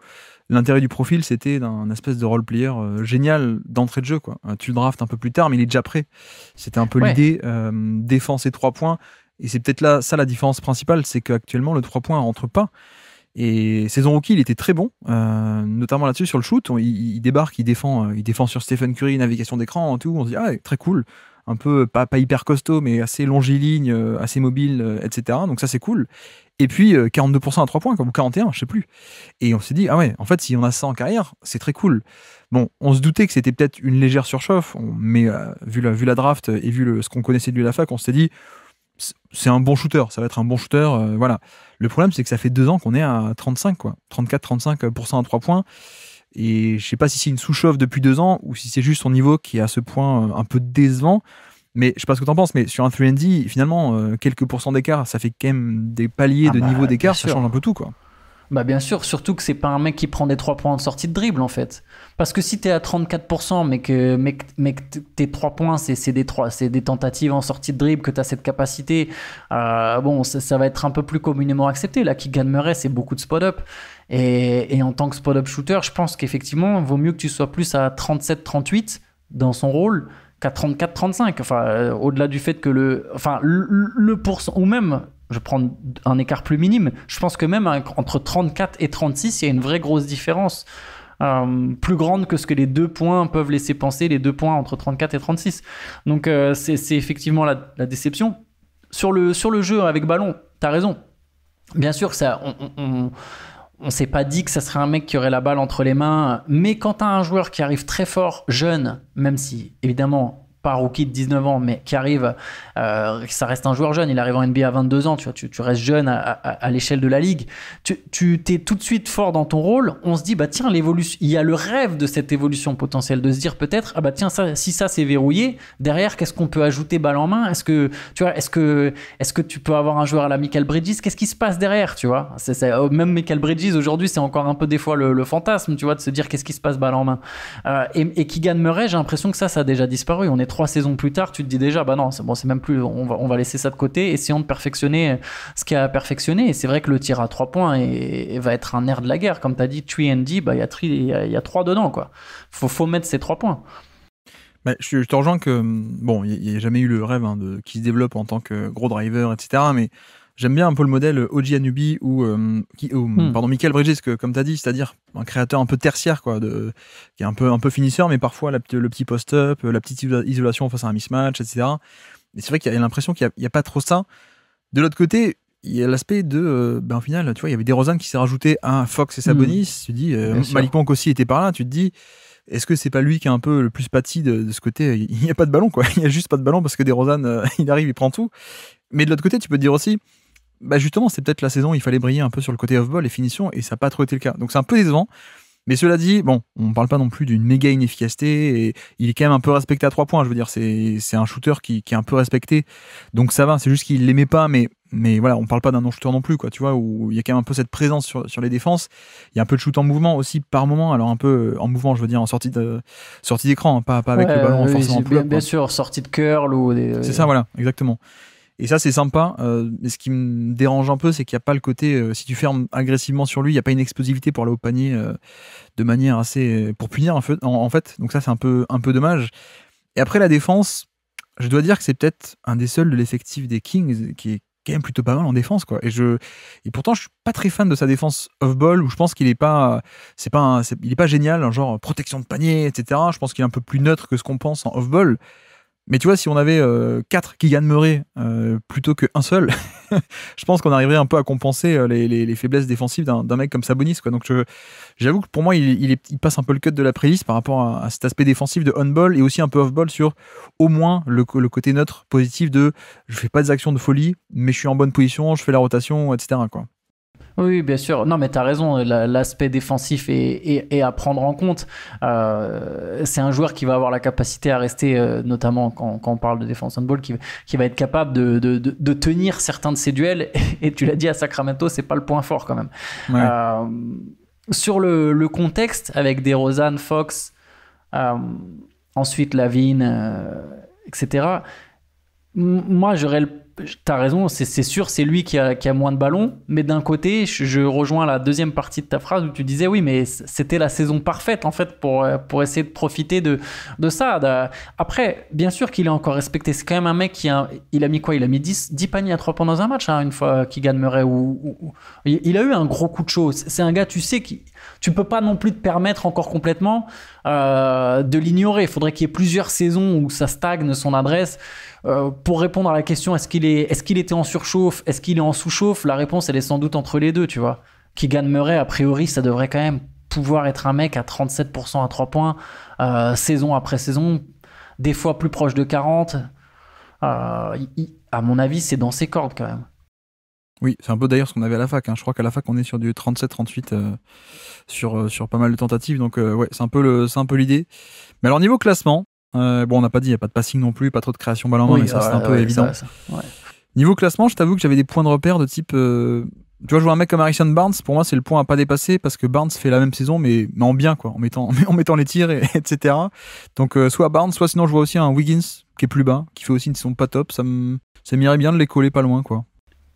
l'intérêt du profil, c'était d'un espèce de role-player génial d'entrée de jeu, quoi. Tu le draftes un peu plus tard, mais il est déjà prêt. C'était un peu l'idée, défense et 3 points. Et c'est peut-être là, ça la différence principale, c'est qu'actuellement, le 3 points ne rentre pas. Et saison rookie, il était très bon, notamment là-dessus sur le shoot. Il débarque, il défend sur Stephen Curry, navigation d'écran, tout. On se dit, ah, très cool. Un peu, pas hyper costaud, mais assez longiligne, assez mobile, etc. Donc ça, c'est cool. Et puis, 42% à 3 points, comme 41, je sais plus. Et on s'est dit, ah ouais, en fait, si on a ça en carrière, c'est très cool. Bon, on se doutait que c'était peut-être une légère surchauffe, mais vu la draft et vu ce qu'on connaissait de lui à la fac, on s'est dit, c'est un bon shooter, ça va être un bon shooter, voilà. Le problème, c'est que ça fait 2 ans qu'on est à 35, quoi. 34-35% à 3 points. Et je sais pas si c'est une sous-chauffe depuis 2 ans ou si c'est juste son niveau qui est à ce point un peu décevant. Mais je sais pas ce que t'en penses, mais sur un 3&D, finalement, quelques pourcents d'écart, ça fait quand même des paliers de niveau d'écart, ça change un peu tout, quoi. Bah bien sûr, surtout que c'est pas un mec qui prend des 3 points en sortie de dribble en fait. Parce que si t'es à 34%, mais que tes 3 points, c'est des tentatives en sortie de dribble, que t'as cette capacité, bon, ça va être un peu plus communément accepté. Là, Keegan Murray, c'est beaucoup de spot-up. Et en tant que spot-up shooter, je pense qu'effectivement, il vaut mieux que tu sois plus à 37-38 dans son rôle qu'à 34-35. Enfin, au-delà du fait que le pourcent, ou même... je prends un écart plus minime, je pense que même entre 34 et 36, il y a une vraie grosse différence, plus grande que ce que les 2 points peuvent laisser penser, les 2 points entre 34 et 36. Donc c'est effectivement la déception. Sur le jeu avec ballon, t'as raison. Bien sûr, on s'est pas dit que ça serait un mec qui aurait la balle entre les mains, mais quand t'as un joueur qui arrive très fort, jeune, même si évidemment pas rookie de 19 ans, mais qui arrive, ça reste un joueur jeune, il arrive en NBA à 22 ans, tu vois, tu restes jeune à l'échelle de la ligue, tu t'es tout de suite fort dans ton rôle, on se dit, bah tiens, l'évolution, il y a le rêve de cette évolution potentielle, de se dire peut-être, ah bah tiens, si ça c'est verrouillé, derrière, qu'est-ce qu'on peut ajouter balle en main? Est-ce que tu peux avoir un joueur à la Mikal Bridges? Qu'est-ce qui se passe derrière, tu vois? Même Mikal Bridges, aujourd'hui, c'est encore un peu des fois le fantasme, tu vois, de se dire qu'est-ce qui se passe balle en main. Et Keegan Murray, j'ai l'impression que ça a déjà disparu. On est 3 saisons plus tard, tu te dis déjà, bah non, c'est bon, c'est même plus, on va laisser ça de côté, essayons de perfectionner ce qu'il y a à perfectionner. Et c'est vrai que le tir à 3 points va être un nerf de la guerre. Comme tu as dit, 3&D, bah, il y a 3 dedans, quoi. Faut mettre ces 3 points. Bah, je te rejoins que, bon, il n'y a jamais eu le rêve qui se développe en tant que gros driver, etc. Mais j'aime bien un peu le modèle OG Anunoby ou Mikal Bridges, que, comme tu as dit, c'est-à-dire un créateur un peu tertiaire, quoi, qui est un peu finisseur, mais parfois le petit post-up, la petite isolation face à un mismatch, etc. Et c'est vrai qu'il y a l'impression qu'il n'y a pas trop ça. De l'autre côté, il y a l'aspect de, au final, tu vois, il y avait DeRozan qui s'est rajouté à Fox et Sabonis. Tu dis, Malik Monk aussi était par là. Tu te dis, est-ce que c'est pas lui qui est un peu le plus pâti de ce côté? Il n'y a pas de ballon, quoi. Il n'y a juste pas de ballon parce que DeRozan, il arrive, il prend tout. Mais de l'autre côté, tu peux te dire aussi, bah justement, c'est peut-être la saison où il fallait briller un peu sur le côté off-ball et finition, et ça n'a pas trop été le cas. Donc c'est un peu décevant. Mais cela dit, bon, on ne parle pas non plus d'une méga inefficacité, et il est quand même un peu respecté à 3 points. Je veux dire, c'est un shooter qui est un peu respecté. Donc ça va, c'est juste qu'il ne l'aimait pas, mais voilà, on ne parle pas d'un non-shooter non plus, quoi, tu vois, où il y a quand même un peu cette présence sur les défenses. Il y a un peu de shoot en mouvement aussi par moment, alors un peu en mouvement, je veux dire, en sortie d'écran, hein, pas avec le ballon forcément plus. Bien sûr, sortie de curl ou des... C'est ça, voilà, exactement. Et ça, c'est sympa. Mais ce qui me dérange un peu, c'est qu'il n'y a pas le côté, si tu fermes agressivement sur lui, il n'y a pas une explosivité pour aller au panier de manière assez. Pour punir, en fait. Donc, ça, c'est un peu dommage. Et après, la défense, je dois dire que c'est peut-être un des seuls de l'effectif des Kings qui est quand même plutôt pas mal en défense, quoi. Et pourtant, je suis pas très fan de sa défense off-ball, où je pense qu'il est pas. Il est pas génial, genre protection de panier, etc. Je pense qu'il est un peu plus neutre que ce qu'on pense en off-ball. Mais tu vois, si on avait 4 Keegan Murray plutôt qu'un seul, je pense qu'on arriverait un peu à compenser les faiblesses défensives d'un mec comme Sabonis, quoi. Donc j'avoue que pour moi, il passe un peu le cut de la playlist par rapport à cet aspect défensif de on-ball et aussi un peu off-ball sur au moins le côté neutre, positif de je fais pas des actions de folie, mais je suis en bonne position, je fais la rotation, etc., quoi. Oui, bien sûr. Non, mais tu as raison. L'aspect défensif est à prendre en compte. C'est un joueur qui va avoir la capacité à rester, notamment quand on parle de défense on-ball, qui va être capable de tenir certains de ses duels. Et tu l'as dit, à Sacramento, c'est pas le point fort quand même. Ouais. Sur le contexte, avec DeRozan, Fox, ensuite Lavine, etc., moi, t'as raison, c'est sûr, c'est lui qui a moins de ballons, mais d'un côté, je rejoins la deuxième partie de ta phrase où tu disais oui, mais c'était la saison parfaite en fait pour essayer de profiter de ça. Après, bien sûr qu'il est encore respecté, c'est quand même un mec il a mis quoi? Il a mis 10 paniers à 3 points dans un match, hein, une fois Keegan Murray, il a eu un gros coup de chaud. C'est un gars, tu sais, tu peux pas non plus te permettre encore complètement de l'ignorer. Il faudrait qu'il y ait plusieurs saisons où ça stagne son adresse. Pour répondre à la question, est-ce qu'il était en surchauffe, est-ce qu'il est en sous-chauffe, la réponse elle est sans doute entre les deux, tu vois. Keegan Murray, a priori, ça devrait quand même pouvoir être un mec à 37% à 3 points, saison après saison, des fois plus proche de 40. À mon avis, c'est dans ses cordes quand même. Oui, c'est un peu d'ailleurs ce qu'on avait à la fac, hein. Je crois qu'à la fac, on est sur du 37-38 sur pas mal de tentatives, donc ouais, c'est un peu l'idée. Mais alors, niveau classement, bon, on n'a pas dit, il n'y a pas de passing non plus, pas trop de création balle en main, mais ça, c'est un peu évident. Ouais. Niveau classement, je t'avoue que j'avais des points de repère de type. Tu vois, je vois un mec comme Harrison Barnes, pour moi, c'est le point à pas dépasser parce que Barnes fait la même saison, mais en bien, quoi, en mettant les tirs, etc. Donc, soit Barnes, soit sinon, je vois aussi un Wiggins qui est plus bas, qui fait aussi une saison pas top. Ça m'irait bien de les coller pas loin, quoi.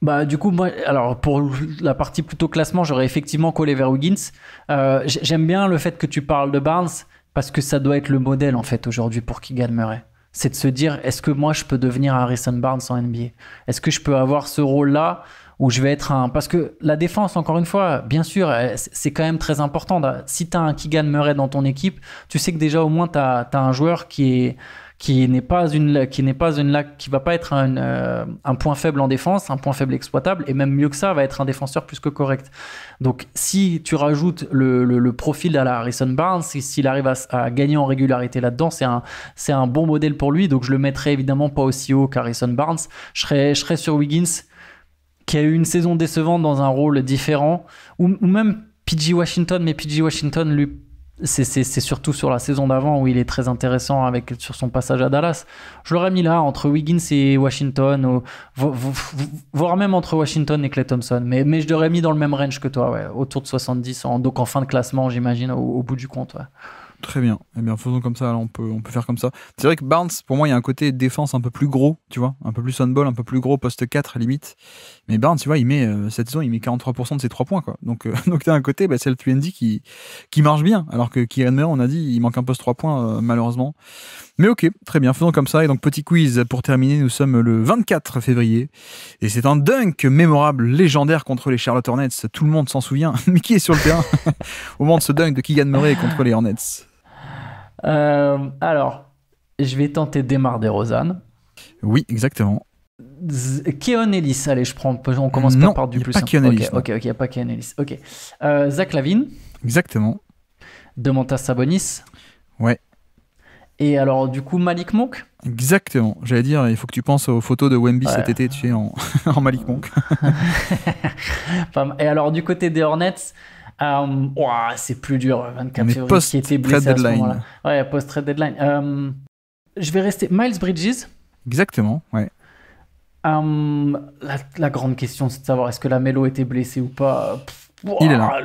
Bah, du coup, moi, alors pour la partie plutôt classement, j'aurais effectivement collé vers Wiggins. J'aime bien le fait que tu parles de Barnes, parce que ça doit être le modèle en fait aujourd'hui pour Keegan Murray. C'est de se dire, est-ce que moi je peux devenir un Harrison Barnes en NBA? Est-ce que je peux avoir ce rôle-là où je vais être un... Parce que la défense, encore une fois, bien sûr, c'est quand même très important. Si tu as un Keegan Murray dans ton équipe, tu sais que déjà au moins tu as un joueur qui qui va pas être un point faible en défense, un point faible exploitable, et même mieux que ça, va être un défenseur plus que correct. Donc si tu rajoutes le profil à la Harrison Barnes, s'il arrive à gagner en régularité là-dedans, c'est un bon modèle pour lui. Donc je le mettrai évidemment pas aussi haut qu'Harrison Barnes. Je serais sur Wiggins, qui a eu une saison décevante dans un rôle différent, ou même PG Washington, mais PG Washington, lui, c'est surtout sur la saison d'avant où il est très intéressant sur son passage à Dallas. Je l'aurais mis là, entre Wiggins et Washington, voire même entre Washington et Klay Thompson, mais je l'aurais mis dans le même range que toi, ouais, autour de 70, donc en fin de classement, j'imagine, au bout du compte. Ouais. Très bien. Eh bien, faisons comme ça. Alors, on peut faire comme ça. C'est vrai que Barnes, pour moi, il y a un côté défense un peu plus gros, tu vois, un peu plus on-ball, un peu plus gros, poste 4 limite. Mais Barnes, tu vois, cette saison, il met 43% de ses 3 points, quoi. Donc t'as un côté, c'est le 3&D qui marche bien. Alors que Kyren Murray, on a dit, il manque un poste 3 points, malheureusement. Mais ok, très bien, faisons comme ça. Et donc, petit quiz pour terminer, nous sommes le 24 février. Et c'est un dunk mémorable, légendaire contre les Charlotte Hornets. Tout le monde s'en souvient. Mais qui est sur le terrain au moment de ce dunk de Keegan Murray contre les Hornets? Alors, je vais tenter DeMar DeRozan. Oui, exactement. Keon Ellis, allez, on commence non, par du plus simple. Keon Ellis, ok, il n'y a pas Keon Ellis. Ok. Zach LaVine. Exactement. Domantas Sabonis. Ouais. Et alors, du coup, Malik Monk. Exactement. J'allais dire, il faut que tu penses aux photos de Wemby cet été, tu sais, en Malik Monk. Et alors, du côté des Hornets, c'est plus dur, 24 février, qui était blessé à ce moment-là. Ouais, post-trade deadline. Je vais rester Miles Bridges. Exactement, ouais. La grande question, c'est de savoir est-ce que Lamelo était blessé ou pas. Il est là.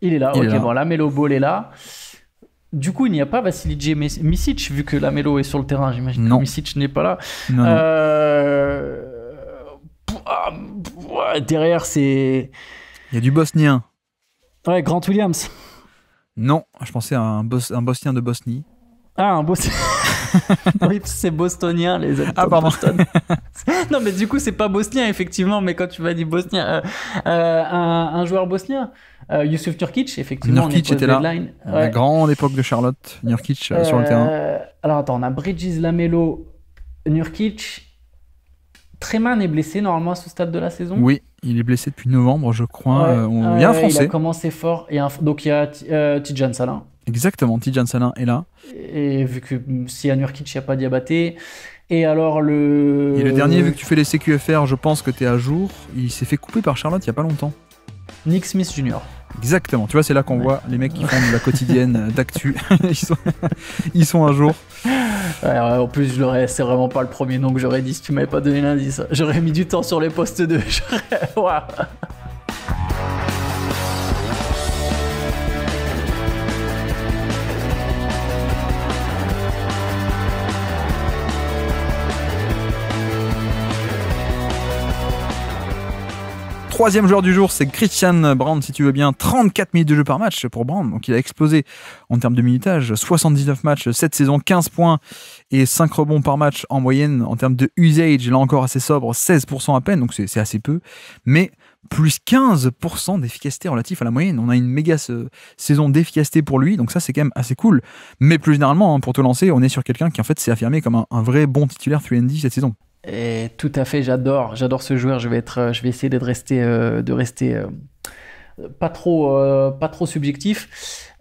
Il est là, ok, bon, Lamelo Ball est là. Du coup, il n'y a pas Vasilije Micic, vu que Lamelo est sur le terrain, j'imagine que Micic n'est pas là. Non. Derrière, c'est... Il y a du Bosnien. Ouais, Grant Williams. Non, je pensais à un Bosnien de Bosnie. Ah, un Bosnien. Oui, c'est bostonien, les habitants de Boston. Non, mais du coup, c'est pas bosnien, effectivement, mais quand tu m'as dit bosnien, un joueur bosnien, Yusuf Nurkic, effectivement. Nurkic était là. Ouais. La grande époque de Charlotte, Nurkic sur le terrain. Alors, attends, on a Bridges, Lamelo, Nurkic. Treman est blessé normalement à ce stade de la saison. Oui, il est blessé depuis novembre, je crois. Il y a un Français. Il a commencé fort. Donc il y a Tidjane Salin. Exactement, Tidjane Salin est là. Et vu que s'il y a Nurkic, il n'y a pas Diabaté. Et alors le... Et le dernier, vu que tu fais les CQFR, je pense que tu es à jour. Il s'est fait couper par Charlotte il n'y a pas longtemps. Nick Smith Jr. Exactement, tu vois, c'est là qu'on voit les mecs qui font de la quotidienne d'actu. ils sont à jour. Ouais, en plus, c'est vraiment pas le premier nom que j'aurais dit si tu m'avais pas donné l'indice. J'aurais mis du temps sur les postes 2. Wow. Troisième joueur du jour, c'est Christian Braun, si tu veux bien. 34 minutes de jeu par match pour Braun. Donc il a explosé en termes de minutage. 79 matchs cette saison, 15 points et 5 rebonds par match en moyenne. En termes de usage, là encore assez sobre, 16% à peine, donc c'est assez peu. Mais plus 15% d'efficacité relatif à la moyenne. On a une méga saison d'efficacité pour lui, donc ça c'est quand même assez cool. Mais plus généralement, pour te lancer, on est sur quelqu'un qui en fait s'est affirmé comme un vrai bon titulaire 3&D cette saison. Et tout à fait, j'adore ce joueur. Je vais essayer de rester pas trop subjectif.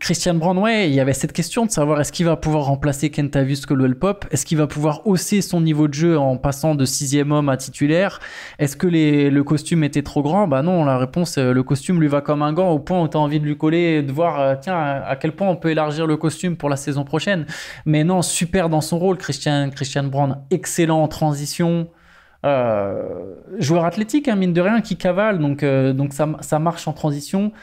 Christian Braun, ouais, il y avait cette question de savoir est-ce qu'il va pouvoir remplacer Kentavious Caldwell-Pope, est-ce qu'il va pouvoir hausser son niveau de jeu en passant de 6e homme à titulaire, est-ce que le costume était trop grand? Bah non, la réponse, le costume lui va comme un gant au point où tu as envie de lui coller et de voir tiens, à quel point on peut élargir le costume pour la saison prochaine. Mais non, super dans son rôle, Christian Braun, excellent en transition. Joueur athlétique, hein, mine de rien, qui cavale, donc ça marche en transition.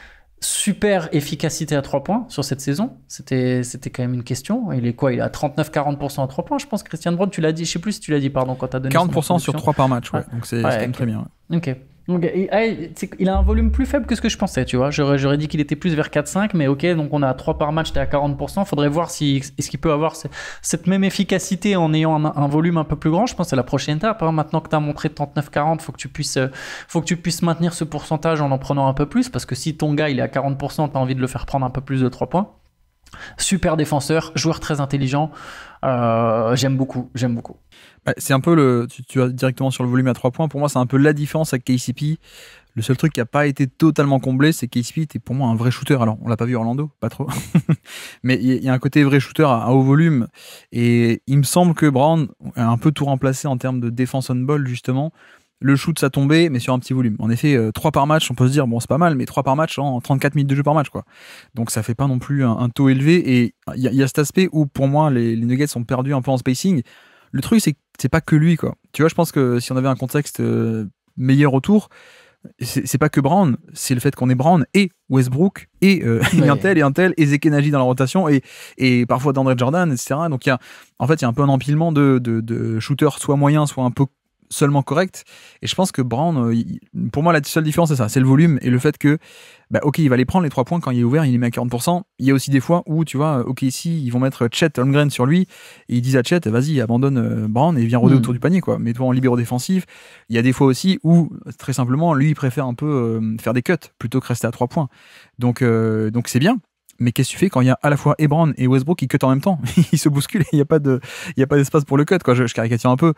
Super efficacité à 3 points sur cette saison. C'était quand même une question. Il est quoi? Il est à 39-40% à 3 points, je pense. Christian Braun, tu l'as dit, je sais plus si tu l'as dit, pardon, quand tu as donné 40% sur 3 par match, ouais. Donc c'est quand même très bien. Ouais. Ok. Donc, il a un volume plus faible que ce que je pensais, tu vois. J'aurais dit qu'il était plus vers 4-5, mais ok, donc on a 3 par match, t'es à 40%. Faudrait voir est-ce qu'il peut avoir cette même efficacité en ayant un volume un peu plus grand. Je pense que c'est la prochaine étape. Hein. Maintenant que t'as montré 39-40, faut que tu puisses maintenir ce pourcentage en prenant un peu plus, parce que si ton gars il est à 40%, t'as envie de le faire prendre un peu plus de 3 points. Super défenseur, joueur très intelligent. J'aime beaucoup. Ouais, c'est un peu tu vas directement sur le volume à 3 points. Pour moi, c'est un peu la différence avec KCP. Le seul truc qui n'a pas été totalement comblé, c'est que KCP était pour moi un vrai shooter. Alors, on l'a pas vu à Orlando, pas trop. Mais il y a un côté vrai shooter à haut volume. Et il me semble que Brown a un peu tout remplacé en termes de défense on ball, justement. Le shoot, ça tombait, mais sur un petit volume. En effet, 3 par match, on peut se dire, bon, c'est pas mal, mais 3 par match en 34 minutes de jeu par match, quoi. Donc, ça fait pas non plus un taux élevé. Et il y a cet aspect où, pour moi, les Nuggets sont perdus un peu en spacing. Le truc, c'est pas que lui, quoi. Tu vois, je pense que si on avait un contexte meilleur autour, c'est pas que Brown, c'est le fait qu'on ait Brown et Westbrook et un tel et Zeke Nagy dans la rotation et parfois d'Andre Jordan, etc. Donc en fait il y a un peu un empilement de shooters soit moyens, soit un peu seulement correct. Et je pense que Brown, pour moi, la seule différence, c'est ça, c'est le volume et le fait que, ok, il va les prendre les 3 points quand il est ouvert, il les met à 40%. Il y a aussi des fois où, tu vois, ok, ici, ils vont mettre Chet Holmgren sur lui et ils disent à Chet, vas-y, abandonne Brown et viens rôder autour du panier, quoi. Mets-toi en libéro défensif. Il y a des fois aussi où, très simplement, lui, il préfère un peu faire des cuts plutôt que rester à 3 points. Donc c'est bien. Mais qu'est-ce que tu fais quand il y a à la fois Brown et Westbrook qui cut en même temps? Ils se bousculent et il n'y a pas d'espace pour le cut, quoi. Je caricature un peu.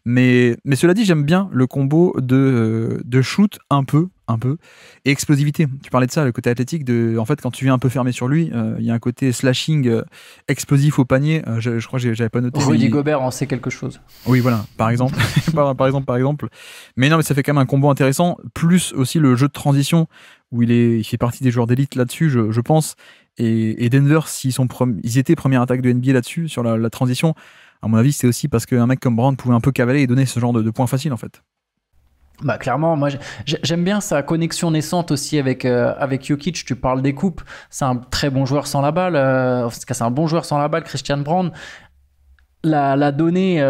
Mais cela dit, j'aime bien le combo de shoot un peu, et explosivité. Tu parlais de ça, le côté athlétique. En fait, quand tu viens un peu fermé sur lui, il y a un côté slashing explosif au panier. Je crois que j'avais pas noté. Rudy Gobert en sait quelque chose. Oui, voilà, par exemple. par exemple. Mais non, mais ça fait quand même un combo intéressant. Plus aussi le jeu de transition où il fait partie des joueurs d'élite là-dessus, je pense. Et Denver, ils étaient première attaque de NBA là-dessus, sur la transition, à mon avis, c'est aussi parce qu'un mec comme Brown pouvait un peu cavaler et donner ce genre de points faciles, en fait. Bah clairement, moi j'aime bien sa connexion naissante aussi avec Jokic. Tu parles des coupes, c'est un très bon joueur sans la balle. En tout cas, c'est un bon joueur sans la balle, Christian Brown. La donnée,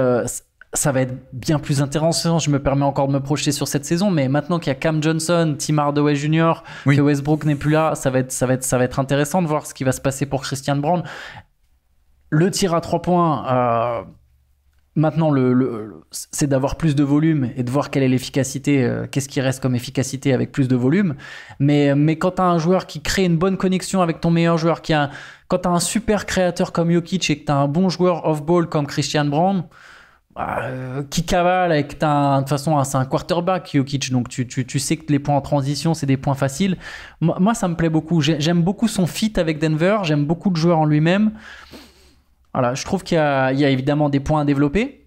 ça va être bien plus intéressant. Je me permets encore de me projeter sur cette saison, mais maintenant qu'il y a Cam Johnson, Tim Hardaway Jr., que Westbrook n'est plus là, ça va être intéressant de voir ce qui va se passer pour Christian Brown. Le tir à 3 points, maintenant, c'est d'avoir plus de volume et de voir quelle est l'efficacité, qu'est-ce qui reste comme efficacité avec plus de volume. Mais quand tu as un joueur qui crée une bonne connexion avec ton meilleur joueur, quand tu as un super créateur comme Jokic et que tu as un bon joueur off-ball comme Christian Brown, qui cavale et que de toute façon, c'est un quarterback, Jokic, donc tu sais que les points en transition, c'est des points faciles. Moi, ça me plaît beaucoup. J'aime beaucoup son fit avec Denver, j'aime beaucoup le joueur en lui-même. Voilà, je trouve qu'il y a évidemment des points à développer.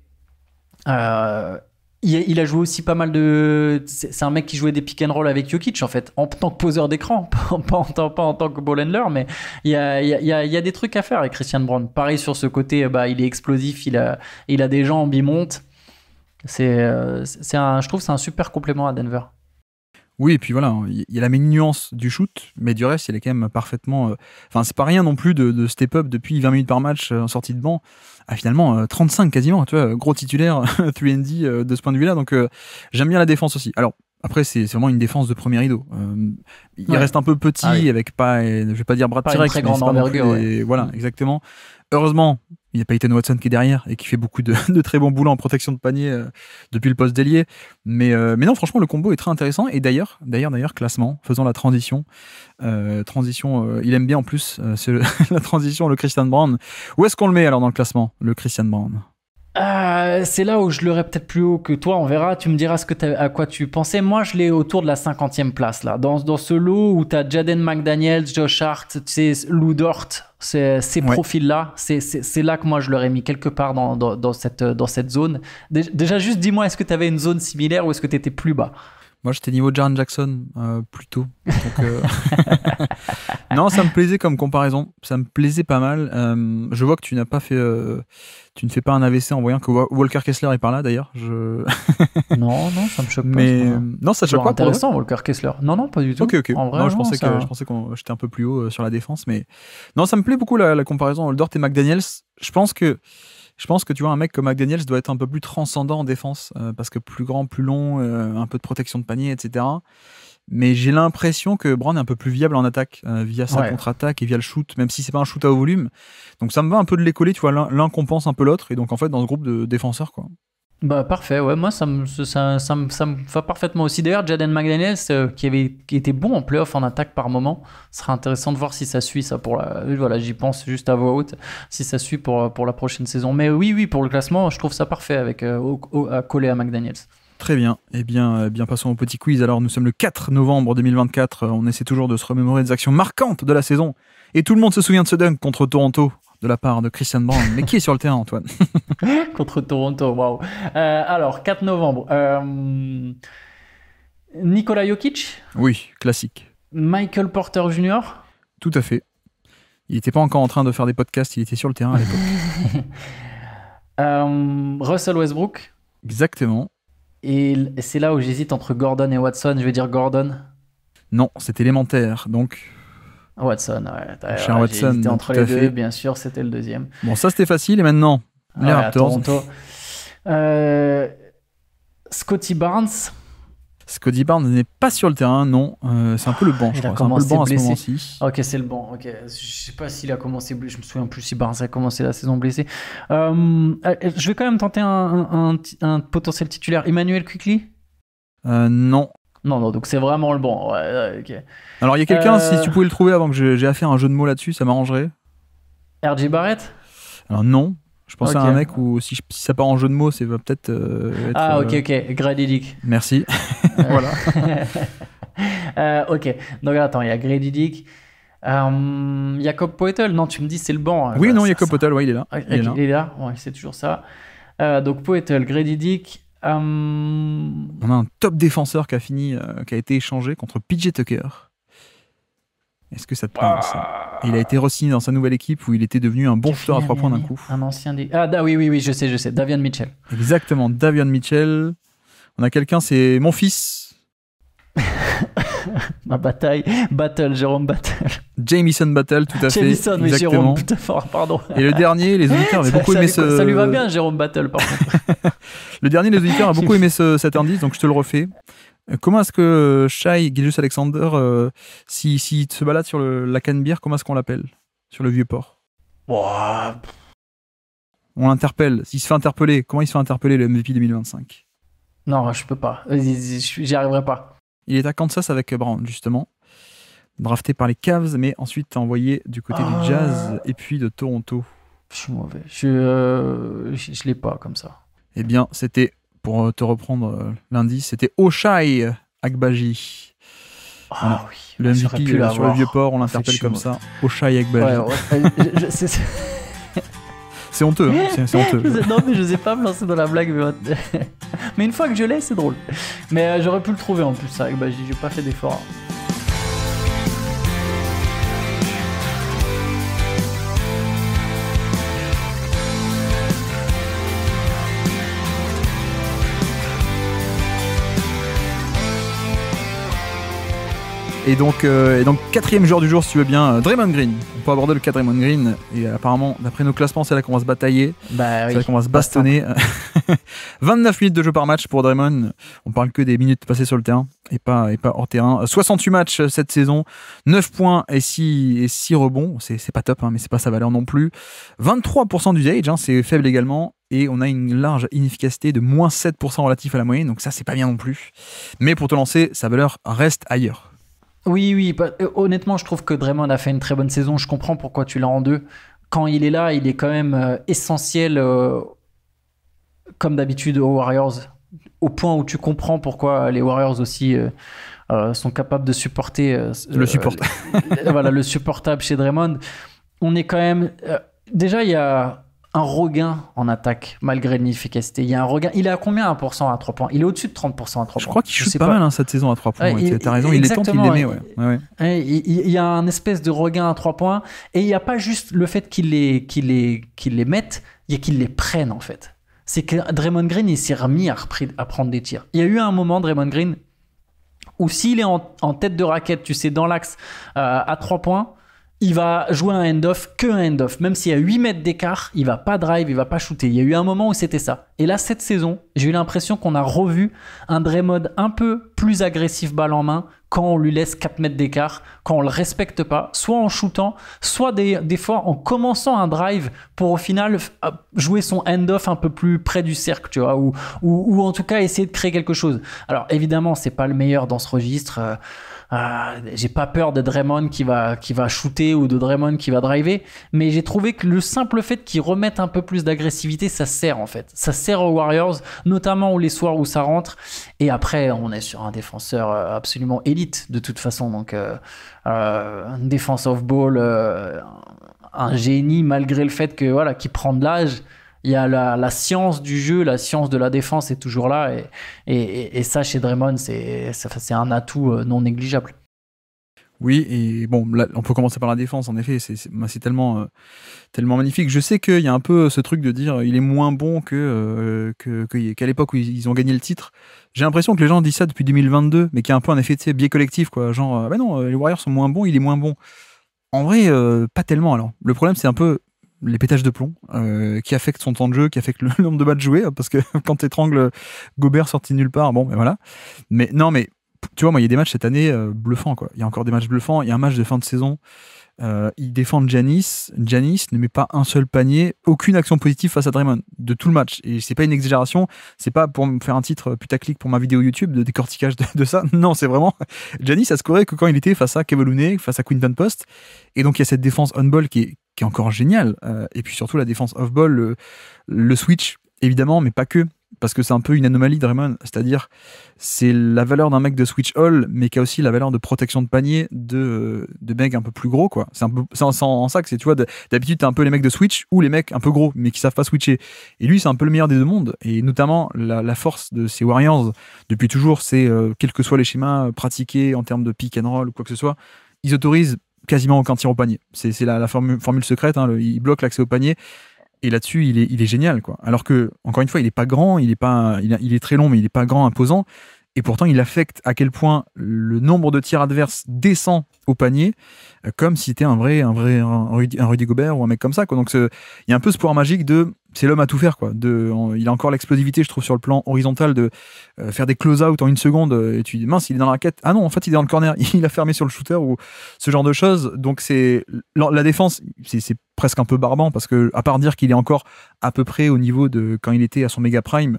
Il a joué aussi pas mal de... C'est un mec qui jouait des pick and roll avec Jokic, en fait, en tant que poseur d'écran, pas en tant que ball handler, mais il y a des trucs à faire avec Christian Brown. Pareil sur ce côté, il est explosif, il a des jambes, il monte. Je trouve que c'est un super complément à Denver. Oui, et puis voilà, il y a la même nuance du shoot, mais du reste, il est quand même parfaitement... Enfin, c'est pas rien non plus de step up depuis 20 minutes par match en sortie de banc à finalement 35 quasiment, tu vois, gros titulaire 3&D de ce point de vue-là, donc j'aime bien la défense aussi. Alors, après, c'est vraiment une défense de premier rideau. Il reste un peu petit, avec pas, je vais pas dire Brad T-Rex, mais c'est pas non plus voilà, exactement. Heureusement, il n'y a pas Ethan Watson qui est derrière et qui fait beaucoup de très bons boulots en protection de panier depuis le poste d'ailier. Mais non, franchement, le combo est très intéressant. Et d'ailleurs, classement, faisons la transition. Il aime bien en plus la transition, le Christian Brown. Où est-ce qu'on le met alors dans le classement, le Christian Brown? C'est là où je l'aurais peut-être plus haut que toi, on verra, tu me diras à quoi tu pensais. Moi, je l'ai autour de la 50e place, là. Dans ce lot où tu as Jaden McDaniels, Josh Hart, Lou Dort, ces profils-là, c'est là que moi je l'aurais mis quelque part dans cette zone. Déjà, juste dis-moi, est-ce que tu avais une zone similaire ou est-ce que tu étais plus bas? Moi, j'étais niveau Jaren Jackson, plutôt. Donc, non, ça me plaisait comme comparaison. Ça me plaisait pas mal. Je vois que tu n'as pas fait... tu ne fais pas un AVC en voyant que Walker Kessler est par là, d'ailleurs. Non, ça me choque pas. Mais non, ça choque pas. Intéressant, Walker Kessler. Non, pas du tout. Ok. En vrai, non, je pensais que j'étais un peu plus haut sur la défense. Mais non, ça me plaît beaucoup la comparaison Dort et McDaniels. Je pense que tu vois, un mec comme McDaniels doit être un peu plus transcendant en défense, parce que plus grand, plus long, un peu de protection de panier, etc. Mais j'ai l'impression que Brown est un peu plus viable en attaque, via sa contre-attaque et via le shoot, même si c'est pas un shoot à haut volume. Donc ça me va un peu de les coller, tu vois, l'un compense un peu l'autre, et donc en fait dans ce groupe de défenseurs, quoi. Bah parfait, ouais, moi ça me va parfaitement aussi. D'ailleurs, Jaden McDaniels, qui était bon en playoff en attaque par moment, ce sera intéressant de voir si ça suit ça pour la. Voilà, j'y pense juste à voix haute, si ça suit pour la prochaine saison. Mais oui, pour le classement, je trouve ça parfait avec à coller à McDaniels. Très bien. Eh bien, passons au petit quiz. Alors, nous sommes le 4 novembre 2024. On essaie toujours de se remémorer des actions marquantes de la saison. Et tout le monde se souvient de ce dunk contre Toronto de la part de Christian Brown. Mais qui est sur le terrain, Antoine? Contre Toronto, waouh. Alors, 4 novembre. Nikola Jokic, Oui, classique. Michael Porter Jr., Tout à fait. Il n'était pas encore en train de faire des podcasts, il était sur le terrain à l'époque. Russell Westbrook. Exactement. Et c'est là où j'hésite entre Gordon et Watson. Je vais dire Gordon. Non, c'est élémentaire. Donc, Watson, ouais. cher Watson, J'ai hésité entre tout à les deux, fait. bien sûr, c'était le deuxième. bon, ça c'était facile. Et maintenant, les Ouais, à Raptors. Toronto. Scotty Barnes. Scotty Barnes n'est pas sur le terrain, non. C'est un peu le banc, je Il a crois. C'est un peu le commencé banc à ce blessé. moment-ci. Ok, c'est le banc. Ok, je sais pas s'il a commencé blessé. Je me souviens plus si Barnes a commencé la saison blessé. Je vais quand même tenter un potentiel titulaire. Emmanuel Quickley. Non. Non, donc c'est vraiment le banc. Ouais, ok. Alors, il y a quelqu'un, si tu pouvais le trouver avant que j'ai à faire un jeu de mots là-dessus, ça m'arrangerait. RJ Barrett. Alors, non. Je pensais Ok. à un mec où, si ça part en jeu de mots, ça va peut-être être. Ah, ok. Grady Dick. Merci. Voilà. Ok, donc attends, il y a Grady Dick. Jakob Poeltl, non, tu me dis c'est le banc. Oui, Ça- non, ça- Jakob ça- Poeltl, ouais, il est là. Ok, Il est là. il est là, ouais, c'est toujours ça. Donc Poeltl, Grady Dick. On a un top défenseur qui a été échangé contre PJ Tucker. Est-ce que ça te parle, ça? Et il a été re-signé dans sa nouvelle équipe où il était devenu un bon shooter à 3 points d'un coup. Un ancien des. Ah, oui, je sais. Davion Mitchell. Exactement, Davion Mitchell. On a quelqu'un, c'est mon fils, Ma bataille. Battle, Jérôme Battle. Jamison Battle, tout à fait. Jamison, oui, Exactement. Jérôme, putain, pardon. Et le dernier, les auditeurs avaient beaucoup aimé Ça lui va bien, Jérôme Battle, par contre. Le dernier, les auditeurs ont beaucoup aimé cet indice, donc je te le refais. Comment est-ce que Shai Gilgeous-Alexander, s'il se balade sur la Canebière, comment est-ce qu'on l'appelle sur le Vieux-Port? Ouah, On l'interpelle. S'il se fait interpeller, comment il se fait interpeller, le MVP 2025? non, je peux pas. J'y arriverai pas. Il est à Kansas avec Brown, justement. Drafté par les Cavs, mais ensuite envoyé du côté du Jazz et puis de Toronto. Je suis mauvais. Je l'ai pas comme ça. Eh bien, c'était, pour te reprendre l'indice, c'était Ochai Agbaji. Ah Voilà. oui. Le j'aurais MVP pu sur le l'avoir. Vieux-Port, on En fait, l'interpelle je suis comme mauvais. ça. Ochai Agbaji. Ouais. C'est honteux, hein, c'est honteux. Non, mais je sais pas me lancer dans la blague. Mais une fois que je l'ai, c'est drôle. Mais j'aurais pu le trouver en plus, ça. Bah, j'ai pas fait d'effort. Et donc, quatrième joueur du jour, si tu veux bien, Draymond Green. On peut aborder le cas Draymond Green. Et apparemment, d'après nos classements, c'est là qu'on va se batailler. Bah C'est oui. là qu'on va se bastonner. 29 minutes de jeu par match pour Draymond. On parle que des minutes passées sur le terrain et pas hors terrain. 68 matchs cette saison, 9 points et 6 rebonds. C'est pas top, hein, mais c'est pas sa valeur non plus. 23% d'usage, hein, c'est faible également. Et on a une large inefficacité de moins 7% relatif à la moyenne. Donc ça, c'est pas bien non plus. Mais pour te lancer, sa valeur reste ailleurs. Oui. Honnêtement, je trouve que Draymond a fait une très bonne saison. Je comprends pourquoi tu l'as en deux. Quand il est là, il est quand même essentiel, comme d'habitude, aux Warriors. Au point où tu comprends pourquoi les Warriors aussi sont capables de supporter Le support. voilà, le supportable chez Draymond. On est quand même. Déjà, il y a un regain en attaque malgré l'inefficacité. Il y a un regain. Il est à combien 1% à 3 points? Il est au-dessus de 30% à 3 points. Je crois qu'il shoot sais pas mal hein, cette saison à 3 points. Ouais, Ouais, t'as raison, il est temps qu'il exactement, l'aimait. Ouais. Il y a un espèce de regain à 3 points. Et il n'y a pas juste le fait qu'il les mette, il y a qu'il les prenne en fait. C'est que Draymond Green, il s'est remis à prendre des tirs. Il y a eu un moment, Draymond Green, où s'il est en tête de raquette, tu sais, dans l'axe à 3 points, il va jouer un end-off, que un end-off. Même s'il y a 8 mètres d'écart, il va pas drive, il va pas shooter. Il y a eu un moment où c'était ça. Et là, cette saison, j'ai eu l'impression qu'on a revu un Draymond un peu plus agressif balle en main, quand on lui laisse 4 mètres d'écart, quand on le respecte pas, soit en shootant, soit des fois en commençant un drive pour au final jouer son end-off un peu plus près du cercle, tu vois, ou en tout cas essayer de créer quelque chose. Alors évidemment, c'est pas le meilleur dans ce registre. J'ai pas peur de Draymond qui va shooter ou de Draymond qui va driver, mais j'ai trouvé que le simple fait qu'ils remettent un peu plus d'agressivité, ça sert en fait. Ça sert aux Warriors, notamment les soirs où ça rentre. Et après, on est sur un défenseur absolument élite de toute façon. Donc, un défense off-ball, un génie malgré le fait que voilà, qu'il prend de l'âge. Il y a la science du jeu, la science de la défense est toujours là. Et ça, chez Draymond, c'est un atout non négligeable. Oui, et bon, là, on peut commencer par la défense, en effet, c'est tellement magnifique. Je sais qu'il y a un peu ce truc de dire il est moins bon qu'à l'époque où ils ont gagné le titre. J'ai l'impression que les gens disent ça depuis 2022, mais qu'il y a un peu un effet de biais collectif, quoi. Genre, bah non, les Warriors sont moins bons, il est moins bon. En vrai, pas tellement, alors. Le problème, c'est un peu les pétages de plomb qui affectent son temps de jeu, qui affectent le nombre de matchs joués, parce que quand t'étrangles Gobert sorti nulle part, bon, ben voilà. Mais non, mais tu vois, moi, il y a des matchs cette année bluffants, quoi. Il y a encore des matchs bluffants. Il y a un match de fin de saison. Ils défendent Giannis. Giannis ne met pas un seul panier, aucune action positive face à Draymond de tout le match. Et c'est pas une exagération. C'est pas pour me faire un titre putaclic pour ma vidéo YouTube de décortiquage de ça. Non, c'est vraiment Giannis a scoré que quand il était face à Kevin Looney, face à Quinton Post. Et donc il y a cette défense on-ball qui est encore géniale. Et puis surtout la défense off-ball, le switch évidemment, mais pas que. Parce que c'est un peu une anomalie Draymond, c'est-à-dire c'est la valeur d'un mec de switch all, mais qui a aussi la valeur de protection de panier de mecs un peu plus gros, quoi. C'est en ça que c'est, tu vois, d'habitude t'as un peu les mecs de switch ou les mecs un peu gros, mais qui savent pas switcher. Et lui, c'est un peu le meilleur des deux mondes, et notamment la force de ces Warriors depuis toujours, c'est quels que soient les schémas pratiqués en termes de pick and roll ou quoi que ce soit, ils autorisent quasiment aucun tir au panier. C'est la formule secrète, hein, ils bloquent l'accès au panier. Et là-dessus, il est génial, quoi. Alors que, encore une fois, il est pas grand, il est très long, mais il est pas grand, imposant. Et pourtant, il affecte à quel point le nombre de tirs adverses descend au panier, comme si c'était un Rudy Gobert ou un mec comme ça, quoi. Donc, il y a un peu ce pouvoir magique de, c'est l'homme à tout faire, quoi. Il a encore l'explosivité, je trouve, sur le plan horizontal de faire des close-out en une seconde. Et tu dis, mince, il est dans la raquette. Ah non, en fait, il est dans le corner. Il a fermé sur le shooter ou ce genre de choses. Donc, la défense, c'est presque un peu barbant parce que, à part dire qu'il est encore à peu près au niveau de quand il était à son méga prime,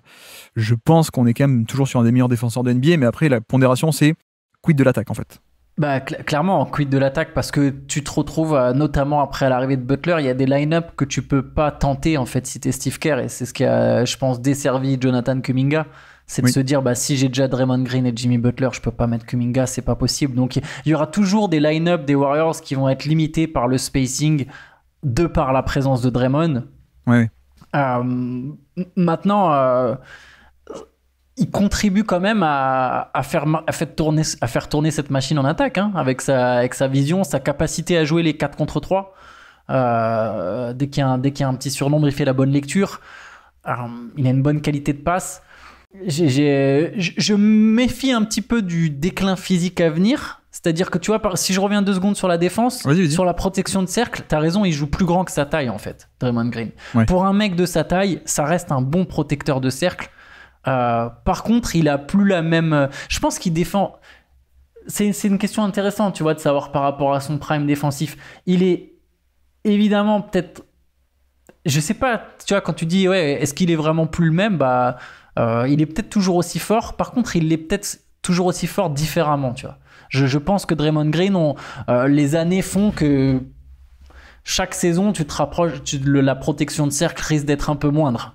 je pense qu'on est quand même toujours sur un des meilleurs défenseurs de NBA. Mais après, la pondération, c'est quid de l'attaque, en fait. Bah, clairement, quid de l'attaque, parce que tu te retrouves, notamment après l'arrivée de Butler, il y a des line-up que tu peux pas tenter, en fait, si t'es Steve Kerr, et c'est ce qui a, je pense, desservi Jonathan Kuminga. C'est de se dire, bah, si j'ai déjà Draymond Green et Jimmy Butler, je peux pas mettre Kuminga, c'est pas possible. Donc, il y aura toujours des line-up des Warriors qui vont être limités par le spacing de par la présence de Draymond. Ouais. Maintenant, il contribue quand même à faire tourner cette machine en attaque, hein, avec sa vision, sa capacité à jouer les 4 contre 3. Dès qu'il y a un petit surnombre, il fait la bonne lecture. Il a une bonne qualité de passe. Je me méfie un petit peu du déclin physique à venir. C'est-à-dire que tu vois, si je reviens 2 secondes sur la défense, vas-y. Sur la protection de cercle, t'as raison, il joue plus grand que sa taille en fait, Draymond Green. Ouais. Pour un mec de sa taille, ça reste un bon protecteur de cercle. Par contre, il a plus la même. Je pense qu'il défend. C'est une question intéressante, tu vois, de savoir par rapport à son prime défensif. Il est évidemment peut-être. Je sais pas, tu vois, quand tu dis ouais, est-ce qu'il est vraiment plus le même, bah, il est peut-être toujours aussi fort. Par contre, il est peut-être toujours aussi fort différemment, tu vois. Je pense que Draymond Green, les années font que chaque saison, tu te rapproches, la protection de cercle risque d'être un peu moindre.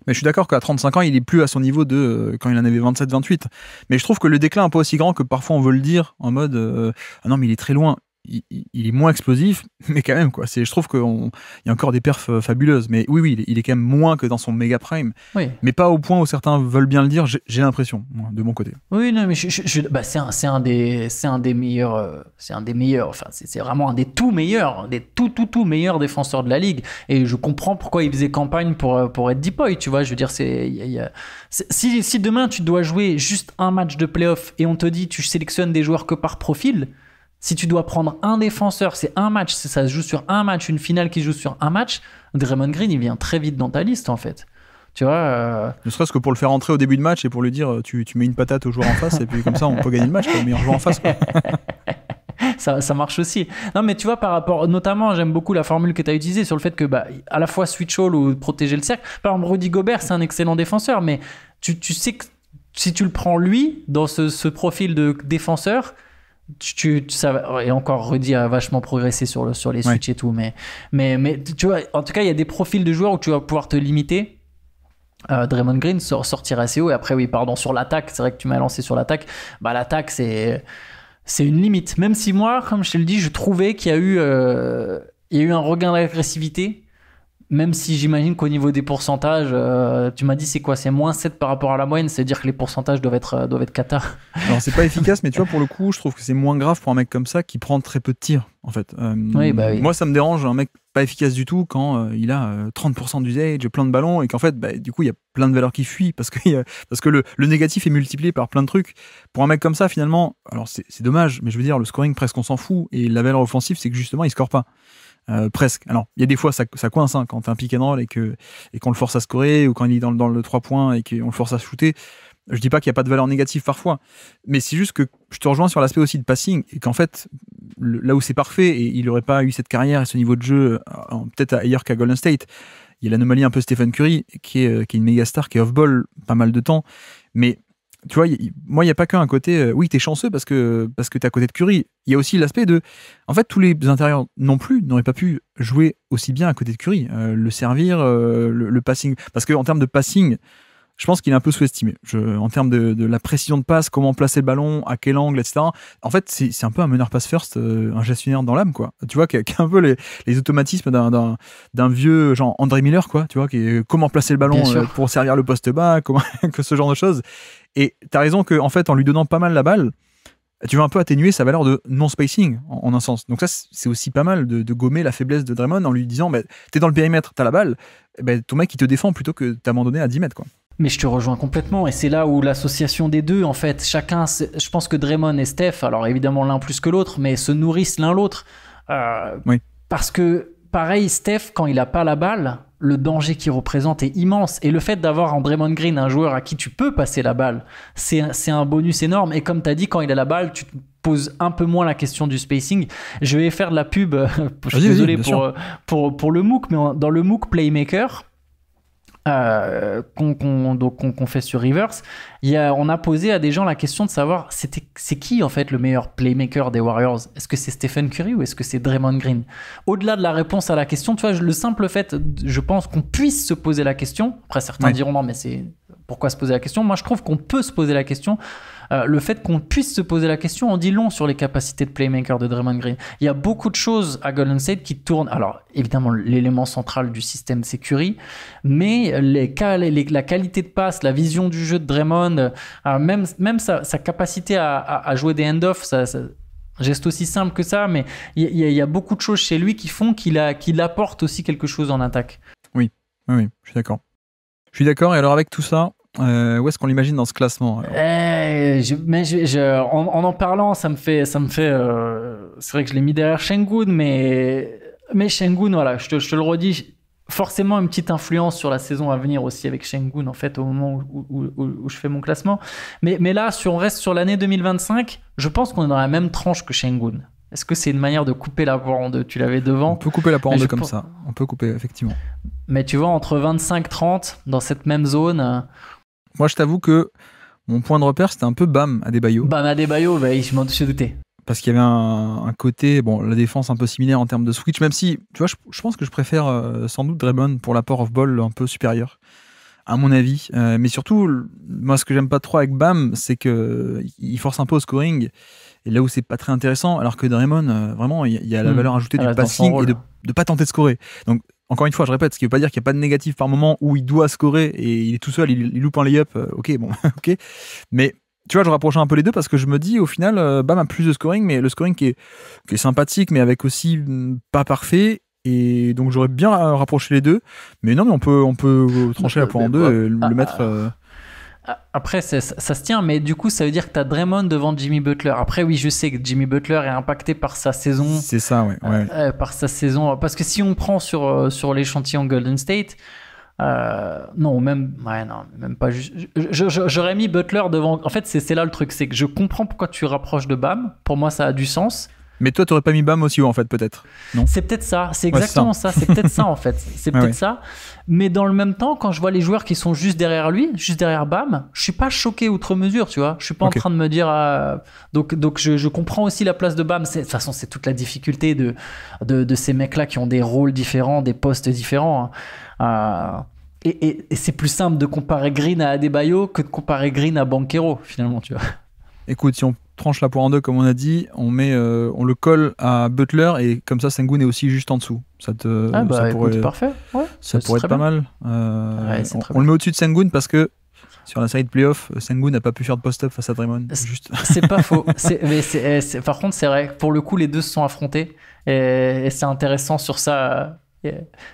Mais je suis d'accord qu'à 35 ans, il est plus à son niveau de quand il en avait 27-28. Mais je trouve que le déclin est un peu aussi grand que parfois on veut le dire en mode ah non, mais il est très loin. Il est moins explosif, mais quand même, quoi. Je trouve qu'il y a encore des perfs fabuleuses. Mais oui, il est quand même moins que dans son méga prime. Oui. Mais pas au point où certains veulent bien le dire, j'ai l'impression, moi, de mon côté. Oui, non, mais c'est un des meilleurs. C'est un des meilleurs. Enfin, c'est vraiment un des tout meilleurs, des tout meilleurs défenseurs de la ligue. Et je comprends pourquoi il faisait campagne pour être Deep Boy, tu vois. Je veux dire, si demain tu dois jouer juste un match de playoff et on te dit tu sélectionnes des joueurs que par profil. Si tu dois prendre un défenseur, c'est un match, ça se joue sur un match, une finale qui joue sur un match, Draymond Green, il vient très vite dans ta liste, en fait. Tu vois Ne serait-ce que pour le faire entrer au début de match et pour lui dire tu mets une patate au joueur en face et puis comme ça on peut gagner le match, le meilleur joueur en face. Quoi. Ça marche aussi. Non, mais tu vois, par rapport, notamment, j'aime beaucoup la formule que tu as utilisée sur le fait que, à la fois switch all ou protéger le cercle. Par exemple, Rudy Gobert, c'est un excellent défenseur, mais tu sais que si tu le prends lui, dans ce profil de défenseur, et encore, Rudy a vachement progressé sur les switches et tout, mais tu vois, en tout cas, il y a des profils de joueurs où tu vas pouvoir te limiter. Draymond Green sortir assez haut, et après, sur l'attaque, c'est vrai que tu m'as lancé sur l'attaque. L'attaque, c'est une limite. Même si moi, comme je te le dis, je trouvais qu'il y a eu un regain d'agressivité. Même si j'imagine qu'au niveau des pourcentages, tu m'as dit c'est quoi? C'est moins 7 par rapport à la moyenne, c'est-à-dire que les pourcentages doivent être cata. Alors c'est pas efficace, mais tu vois, pour le coup, je trouve que c'est moins grave pour un mec comme ça qui prend très peu de tirs, en fait. Oui. Moi, ça me dérange, un mec pas efficace du tout quand il a 30% d'usage, plein de ballons, et qu'en fait, du coup, il y a plein de valeurs qui fuient, parce que le négatif est multiplié par plein de trucs. Pour un mec comme ça, finalement, alors c'est dommage, mais je veux dire, le scoring, presque on s'en fout, et la valeur offensive, c'est que justement, il score pas. Presque. Alors, il y a des fois ça coince quand t'as un pick and roll et qu'on le force à scorer ou quand il est dans le 3 points et qu'on le force à shooter. Je dis pas qu'il n'y a pas de valeur négative parfois, mais c'est juste que je te rejoins sur l'aspect aussi de passing et qu'en fait, là où c'est parfait et il n'aurait pas eu cette carrière et ce niveau de jeu peut-être ailleurs qu'à Golden State, il y a l'anomalie un peu Stephen Curry qui est une méga star, qui est off-ball pas mal de temps, mais tu vois, moi, il n'y a pas qu'un côté, oui, t'es chanceux parce que t'es à côté de Curry. Il y a aussi l'aspect de, en fait, tous les intérieurs non plus n'auraient pas pu jouer aussi bien à côté de Curry. Le servir, le passing. Parce qu'en termes de passing, je pense qu'il est un peu sous-estimé. En termes de la précision de passe, comment placer le ballon, à quel angle, etc. En fait, c'est un peu un meneur pass first, un gestionnaire dans l'âme, quoi. Tu vois, qui a un peu les automatismes d'un vieux, genre André Miller, quoi. Tu vois, comment placer le ballon pour servir le poste bas, que ce genre de choses. Et t'as raison qu'en fait, en lui donnant pas mal la balle, tu vas un peu atténuer sa valeur de non-spacing, en un sens. Donc ça, c'est aussi pas mal de gommer la faiblesse de Draymond en lui disant, t'es dans le périmètre, t'as la balle, ton mec, il te défend plutôt que t'abandonner à 10 mètres, quoi. Mais je te rejoins complètement, et c'est là où l'association des deux, en fait, chacun, je pense que Draymond et Steph, alors évidemment l'un plus que l'autre, mais se nourrissent l'un l'autre. Oui. Parce que, pareil, Steph, quand il a pas la balle, le danger qu'il représente est immense. Et le fait d'avoir en Draymond Green un joueur à qui tu peux passer la balle, c'est un bonus énorme. Et comme tu as dit, quand il a la balle, tu te poses un peu moins la question du spacing. Je vais faire de la pub, je suis désolé pour le MOOC, mais dans le MOOC Playmaker, qu'on fait sur Reverse, on a posé à des gens la question de savoir c'est qui en fait le meilleur playmaker des Warriors. Est-ce que c'est Stephen Curry ou est-ce que c'est Draymond Green? Au-delà de la réponse à la question, tu vois, le simple fait, je pense qu'on puisse se poser la question, après certains diront non, mais c'est pourquoi se poser la question? Moi je trouve qu'on peut se poser la question. Le fait qu'on puisse se poser la question en dit long sur les capacités de playmaker de Draymond Green. Il y a beaucoup de choses à Golden State qui tournent. Alors, évidemment, l'élément central du système, c'est Curry, mais la qualité de passe, la vision du jeu de Draymond, même sa capacité à jouer des hand-off, geste aussi simple que ça, mais il y a beaucoup de choses chez lui qui font qu'il apporte aussi quelque chose en attaque. Oui, je suis d'accord. Et alors, avec tout ça, où est-ce qu'on l'imagine dans ce classement alors? En parlant, ça me fait c'est vrai que je l'ai mis derrière Şengün, mais Şengün, voilà, je te le redis, forcément une petite influence sur la saison à venir aussi avec Şengün, en fait, au moment où je fais mon classement. Mais là, si on reste sur l'année 2025, je pense qu'on est dans la même tranche que Şengün. Est-ce que c'est une manière de couper la poire en deux? Tu l'avais devant. On peut couper la poire en deux comme ça. On peut couper, effectivement. Mais tu vois, entre 25-30, dans cette même zone... Moi, je t'avoue que mon point de repère, c'était un peu Bam Adebayo. Bam Adebayo, je m'en suis douté. Parce qu'il y avait un côté, la défense un peu similaire en termes de switch, même si, tu vois, je pense que je préfère sans doute Draymond pour l'apport off-ball un peu supérieur, à mon avis. Mais surtout, moi, ce que j'aime pas trop avec Bam, c'est qu'il force un peu au scoring, et là où c'est pas très intéressant, alors que Draymond, vraiment, il y a la valeur ajoutée du passing et de pas tenter de scorer. Donc, encore une fois, je répète, ce qui veut pas dire qu'il n'y a pas de négatif par moment où il doit scorer et il est tout seul, il loupe un lay-up, ok. Mais tu vois, je rapproche un peu les deux parce que je me dis, au final, Bam a plus de scoring, mais le scoring qui est sympathique, mais avec aussi pas parfait. Et donc, j'aurais bien rapproché les deux. Mais non, mais on peut trancher la poire en deux et le mettre... Après, ça se tient, mais du coup, ça veut dire que tu as Draymond devant Jimmy Butler. Après, oui, je sais que Jimmy Butler est impacté par sa saison. C'est ça, ouais. Par sa saison. Parce que si on prend sur l'échantillon Golden State, Non, même pas juste. J'aurais mis Butler devant. En fait, c'est là le truc, c'est que je comprends pourquoi tu rapproches de Bam. Pour moi, ça a du sens. Mais toi, t'aurais pas mis Bam aussi haut, en fait, peut-être? Non. C'est peut-être ça, c'est exactement ça. C'est peut-être ça, en fait. C'est peut-être ça. Mais dans le même temps, quand je vois les joueurs qui sont juste derrière lui, juste derrière Bam, je suis pas choqué outre mesure, tu vois. Je suis pas en train de me dire. Donc je comprends aussi la place de Bam. De toute façon, c'est toute la difficulté de ces mecs-là qui ont des rôles différents, des postes différents. Et c'est plus simple de comparer Green à Adebayo que de comparer Green à Banchero, finalement, tu vois. Écoute, si on tranche la poire en deux, comme on a dit, on le colle à Butler et comme ça, Sengun est aussi juste en dessous. Ça pourrait, parfait. Ouais, ça pourrait être pas mal. On le met au-dessus de Sengun parce que sur la série de playoff, Sengun n'a pas pu faire de post-up face à Draymond. C'est pas faux. Par contre, c'est vrai. Pour le coup, les deux se sont affrontés et c'est intéressant sur ça.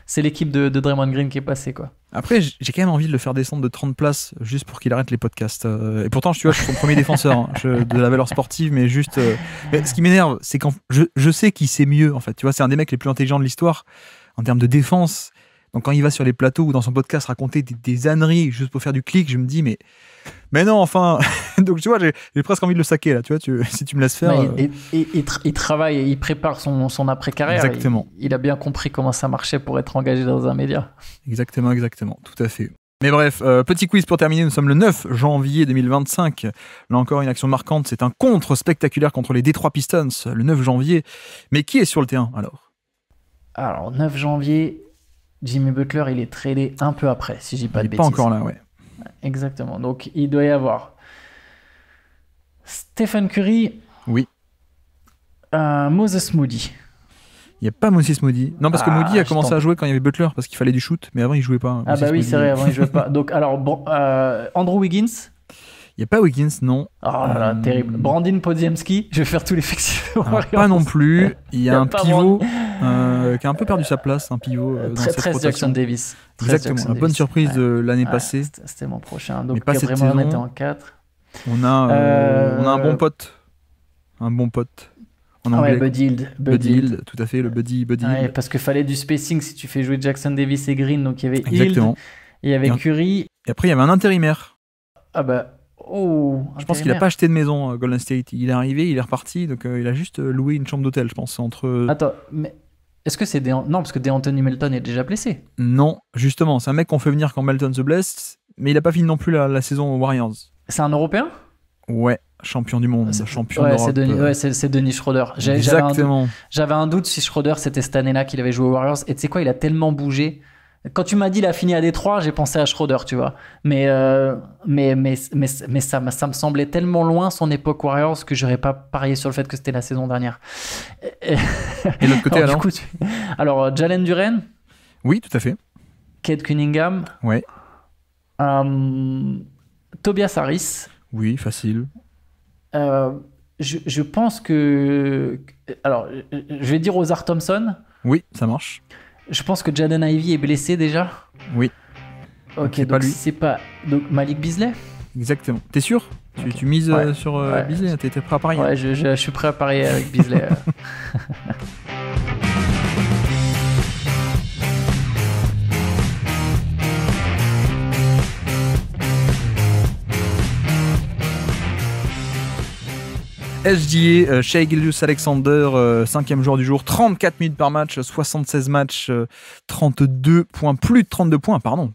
C'est l'équipe de Draymond Green qui est passée, quoi. Après, j'ai quand même envie de le faire descendre de 30 places juste pour qu'il arrête les podcasts. Et pourtant, tu vois, je suis son premier défenseur de la valeur sportive, mais juste. Mais ce qui m'énerve, c'est quand je sais qu'il sait mieux, en fait. Tu vois, c'est un des mecs les plus intelligents de l'histoire en termes de défense. Donc, quand il va sur les plateaux ou dans son podcast raconter des âneries juste pour faire du clic, je me dis, mais non, enfin. Donc, tu vois, j'ai presque envie de le saquer, là. Tu vois, si tu me laisses faire. Il travaille, il prépare son après-carrière. Exactement. Il a bien compris comment ça marchait pour être engagé dans un média. Exactement. Tout à fait. Mais bref, petit quiz pour terminer. Nous sommes le 9 janvier 2025. Là encore, une action marquante. C'est un contre spectaculaire contre les Detroit Pistons, le 9 janvier. Mais qui est sur le terrain, alors? Alors, 9 janvier, Jimmy Butler, il est tradé un peu après, si je dis pas de bêtises. Il n'est pas encore là, ouais. Exactement. Donc, il doit y avoir Stephen Curry. Oui. Moses Moody. Il n'y a pas Moses Moody. Non, parce que Moody a commencé à jouer quand il y avait Butler, parce qu'il fallait du shoot, mais avant il jouait pas. Ah, bah oui, c'est vrai, avant il jouait pas. Donc, alors, Andrew Wiggins. Il n'y a pas Wiggins, non. Oh là là, terrible. Brandon Podziemski, je vais faire tous les effectifs. Pas non plus. Il y a un pivot qui a un peu perdu sa place, un pivot dans cette rotation. Jackson Davis. Exactement, la bonne surprise de l'année passée. C'était mon prochain. Donc, mais pas cette vraiment, saison. on était en 4. On a un bon pote. En anglais. Buddy Hield, tout à fait, le Buddy Hield. Parce qu'il fallait du spacing si tu fais jouer Jackson Davis et Green. Donc, il y avait Exactement. Hield, il y avait Curry. Et après, il y avait un intérimaire. Ah bah... Oh, je pense qu'il n'a pas acheté de maison, Golden State. Il est arrivé, il est reparti, donc il a juste loué une chambre d'hôtel, je pense. Attends, mais est-ce que c'est Non, parce que DeAnthony Melton est déjà blessé. Non, justement, c'est un mec qu'on fait venir quand Melton se blesse, mais il n'a pas fini non plus la saison aux Warriors. C'est un Européen ? Ouais, champion du monde, champion d'Europe. C'est Dennis Schroeder. Exactement. J'avais un doute si Schroeder c'était cette année-là qu'il avait joué aux Warriors. Et tu sais quoi, il a tellement bougé. Quand tu m'as dit il a fini à Détroit, j'ai pensé à Schroeder, tu vois. Mais ça me semblait tellement loin son époque Warriors que j'aurais pas parié sur le fait que c'était la saison dernière. Et l'autre côté alors Alors, Jalen Duren. Oui, tout à fait. Cade Cunningham. Ouais. Tobias Harris. Oui, facile. Je pense que... Alors, je vais dire Ozar Thompson. Oui, ça marche. Je pense que Jaden Ivey est blessé déjà. Oui. Ok, donc c'est pas... Donc Malik Beasley. Exactement. T'es sûr ? Okay. Tu mises sur Beasley ? T'es prêt à parier ? Ouais, je suis prêt à parier avec Beasley. SGA, Shai Gilgeous-Alexander, 5e joueur du jour, 34 minutes par match, 76 matchs, 32 points, plus de 32 points, pardon,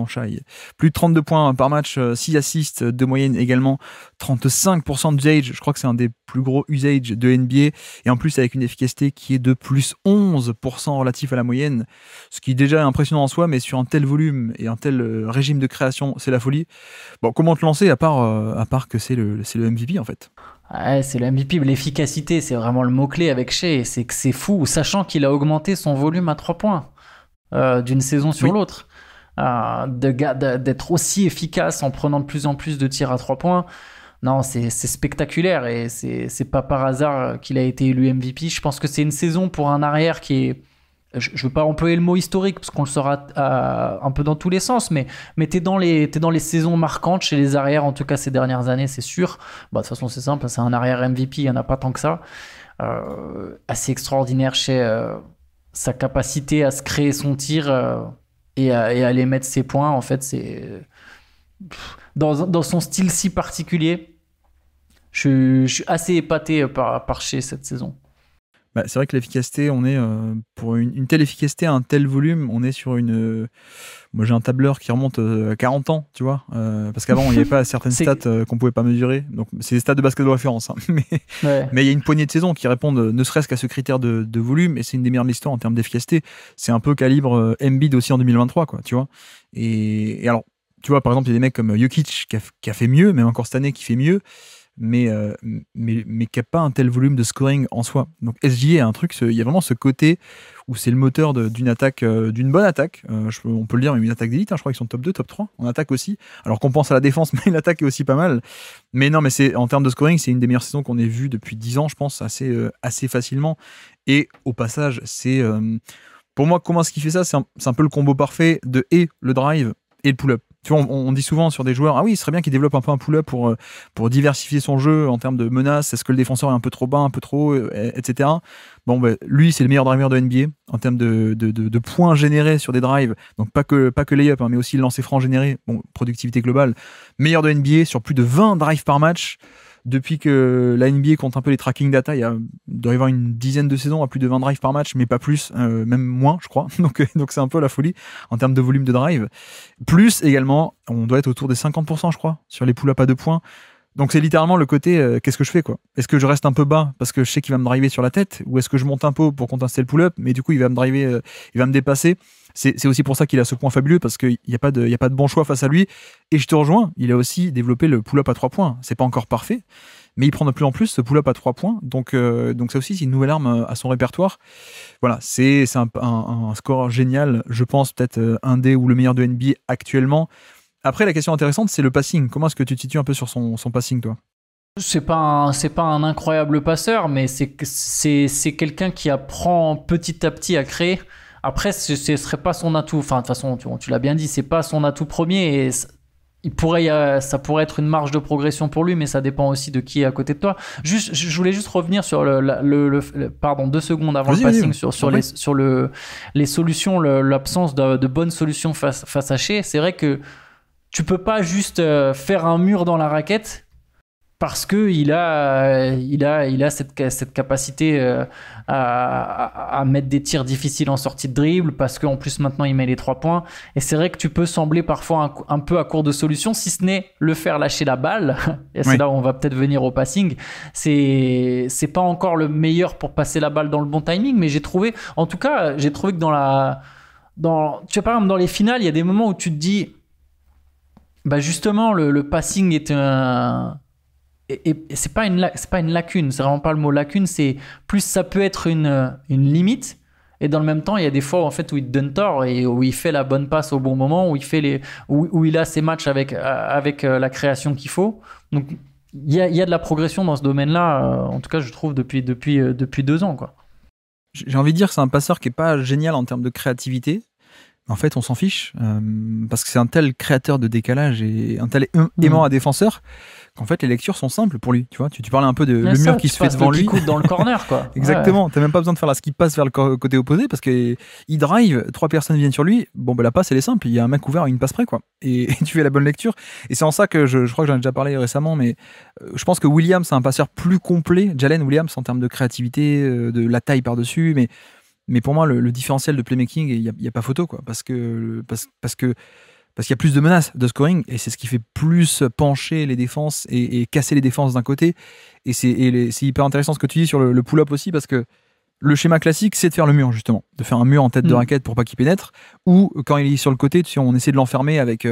Shai, plus de 32 points par match, 6 assists de moyenne également, 35% d'usage, je crois que c'est un des plus gros usage de NBA, et en plus avec une efficacité qui est de plus 11% relatif à la moyenne, ce qui est déjà impressionnant en soi, mais sur un tel volume et un tel régime de création, c'est la folie. Bon, comment te lancer à part que c'est le MVP en fait ? Ouais, c'est le MVP, l'efficacité, c'est vraiment le mot-clé avec Shai, c'est que c'est fou, sachant qu'il a augmenté son volume à 3 points d'une saison sur l'autre. D'être aussi efficace en prenant de plus en plus de tirs à 3 points, non, c'est spectaculaire et c'est pas par hasard qu'il a été élu MVP. Je pense que c'est une saison pour un arrière qui est... Je ne veux pas employer le mot historique parce qu'on le saura un peu dans tous les sens, mais t'es dans les saisons marquantes chez les arrières, en tout cas ces dernières années, c'est sûr. Bah, de toute façon, c'est simple, c'est un arrière MVP, il n'y en a pas tant que ça. Assez extraordinaire chez sa capacité à se créer son tir. et aller mettre ses points. En fait, c'est dans son style si particulier. Je suis assez épaté par Shai cette saison. Bah, c'est vrai que l'efficacité, on est pour une telle efficacité, un tel volume, on est sur une. Moi, j'ai un tableur qui remonte à 40 ans, tu vois, parce qu'avant, il n'y avait pas certaines stats qu'on pouvait pas mesurer. Donc, c'est des stats de basket de référence, hein. Mais il y a une poignée de saisons qui répondent ne serait-ce qu'à ce critère de volume, et c'est une des meilleures de l'histoire en termes d'efficacité. C'est un peu calibre Embiid aussi en 2023, quoi, tu vois. Et alors, tu vois, par exemple, il y a des mecs comme Jokic qui a fait mieux, même encore cette année, qui fait mieux. Mais qui n'a pas un tel volume de scoring en soi. Donc SGA a un truc, il y a vraiment ce côté où c'est le moteur d'une attaque, d'une bonne attaque, on peut le dire, mais une attaque d'élite, hein, je crois qu'ils sont top 2, top 3 en attaque aussi, alors qu'on pense à la défense, mais l'attaque est aussi pas mal. Mais non, mais en termes de scoring, c'est une des meilleures saisons qu'on ait vues depuis 10 ans, je pense, assez facilement. Et au passage, c'est pour moi, comment est-ce qu'il fait ça, c'est un peu le combo parfait de le drive et le pull-up. Tu vois, on dit souvent sur des joueurs, ah oui, il serait bien qu'il développe un peu un pull-up pour diversifier son jeu en termes de menaces. Est-ce que le défenseur est un peu trop bas, un peu trop haut, etc. Bon, ben, lui, c'est le meilleur driver de NBA en termes de points générés sur des drives. Donc, pas que layup, hein, mais aussi le lancer franc généré. Bon, productivité globale. Meilleur de NBA sur plus de 20 drives par match. Depuis que la NBA compte un peu les tracking data, il doit y avoir une dizaine de saisons à plus de 20 drives par match, mais pas plus, même moins, je crois. Donc c'est un peu la folie en termes de volume de drive. Plus également, on doit être autour des 50%, je crois, sur les pull-ups à 2 points. Donc c'est littéralement le côté, qu'est-ce que je fais, quoi? Est-ce que je reste un peu bas parce que je sais qu'il va me driver sur la tête, ou est-ce que je monte un peu pour contester le pull-up, mais du coup il va me driver, il va me dépasser. C'est aussi pour ça qu'il a ce point fabuleux, parce qu'il n'y a pas de bon choix face à lui. Et je te rejoins, il a aussi développé le pull-up à 3 points. C'est pas encore parfait, mais il prend de plus en plus ce pull-up à 3 points. Donc ça aussi, c'est une nouvelle arme à son répertoire. Voilà, c'est un score génial. Je pense peut-être un des ou le meilleur de NBA actuellement. Après, la question intéressante, c'est le passing. Comment est-ce que tu te situes un peu sur son passing, toi ? C'est pas un incroyable passeur, mais c'est quelqu'un qui apprend petit à petit à créer. Après, ce serait pas son atout. Enfin, de toute façon, tu l'as bien dit, c'est pas son atout premier. Et ça pourrait être une marge de progression pour lui, mais ça dépend aussi de qui est à côté de toi. Je voulais juste revenir sur pardon, 2 secondes avant le passing, sur les solutions, l'absence de bonnes solutions face à Shai. C'est vrai que tu peux pas juste faire un mur dans la raquette, parce que il a cette capacité à mettre des tirs difficiles en sortie de dribble, parce qu'en plus maintenant il met les 3 points, et c'est vrai que tu peux sembler parfois un peu à court de solutions, si ce n'est le faire lâcher la balle. Et c'est là où on va peut-être venir au passing. C'est pas encore le meilleur pour passer la balle dans le bon timing, mais j'ai trouvé que tu vois, par exemple dans les finales, il y a des moments où tu te dis, bah justement le passing est et c'est pas une lacune, c'est vraiment pas le mot lacune, c'est plus ça peut être une limite, et dans le même temps il y a des fois où, en fait, où il te donne tort et où il fait la bonne passe au bon moment, où il a ses matchs avec la création qu'il faut. Donc il y a de la progression dans ce domaine-là, en tout cas je trouve depuis 2 ans, quoi. J'ai envie de dire que c'est un passeur qui est pas génial en termes de créativité. En fait, on s'en fiche, parce que c'est un tel créateur de décalage et un tel aimant à défenseur qu'en fait, les lectures sont simples pour lui. Tu vois, tu parlais un peu de le mur qui se fait devant lui. Qui dans le corner, quoi. Exactement. Ouais. T'as même pas besoin de faire la skip passe vers le côté opposé, parce que il drive, 3 personnes viennent sur lui. Bon, la passe, elle est simple. Il y a un mec ouvert à une passe près, quoi. Et tu fais la bonne lecture. Et c'est en ça que je crois que j'en ai déjà parlé récemment, mais je pense que Williams, c'est un passeur plus complet. Jalen Williams, en termes de créativité, de la taille par-dessus, mais pour moi, le différentiel de playmaking, il n'y a pas photo, quoi, parce qu'il y a plus de menaces de scoring, et c'est ce qui fait plus pencher les défenses et casser les défenses d'un côté. Et c'est hyper intéressant ce que tu dis sur le pull-up aussi, parce que le schéma classique, c'est de faire le mur, justement, de faire un mur en tête de raquette pour pas qu'il pénètre, ou quand il est sur le côté, on essaie de l'enfermer avec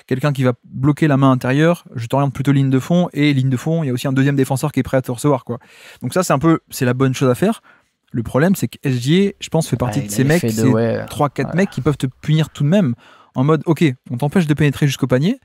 quelqu'un qui va bloquer la main intérieure. Je t'oriente plutôt ligne de fond, et ligne de fond, il y a aussi un deuxième défenseur qui est prêt à te recevoir, quoi. Donc ça, c'est la bonne chose à faire. Le problème, c'est que SGA, je pense, fait partie de ces mecs, 3-4 mecs qui peuvent te punir tout de même, en mode, ok, on t'empêche de pénétrer jusqu'au panier,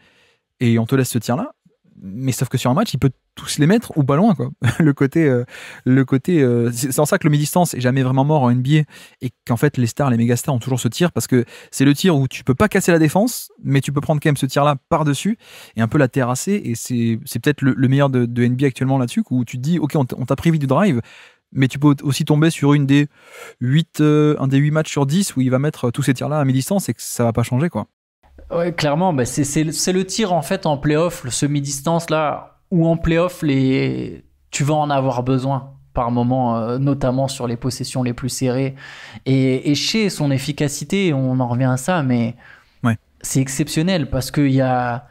et on te laisse ce tir-là, mais sauf que sur un match, il peut tous les mettre ou pas loin, quoi. C'est en ça que le mi-distance est jamais vraiment mort en NBA, et qu'en fait, les stars, les méga-stars ont toujours ce tir, parce que c'est le tir où tu peux pas casser la défense, mais tu peux prendre quand même ce tir-là par-dessus, et un peu la terrasser, et c'est peut-être le meilleur de NBA actuellement là-dessus, où tu te dis, ok, on t'a privé du drive, Mais tu peux aussi tomber sur un des 8 matchs sur 10 où il va mettre tous ces tirs-là à mi-distance et que ça va pas changer, quoi. Ouais, clairement, bah c'est le tir en fait en play-off, le semi-distance là, où en play-off tu vas en avoir besoin par moment, notamment sur les possessions les plus serrées. Et chez son efficacité, on en revient à ça, mais ouais. C'est exceptionnel parce qu'il y a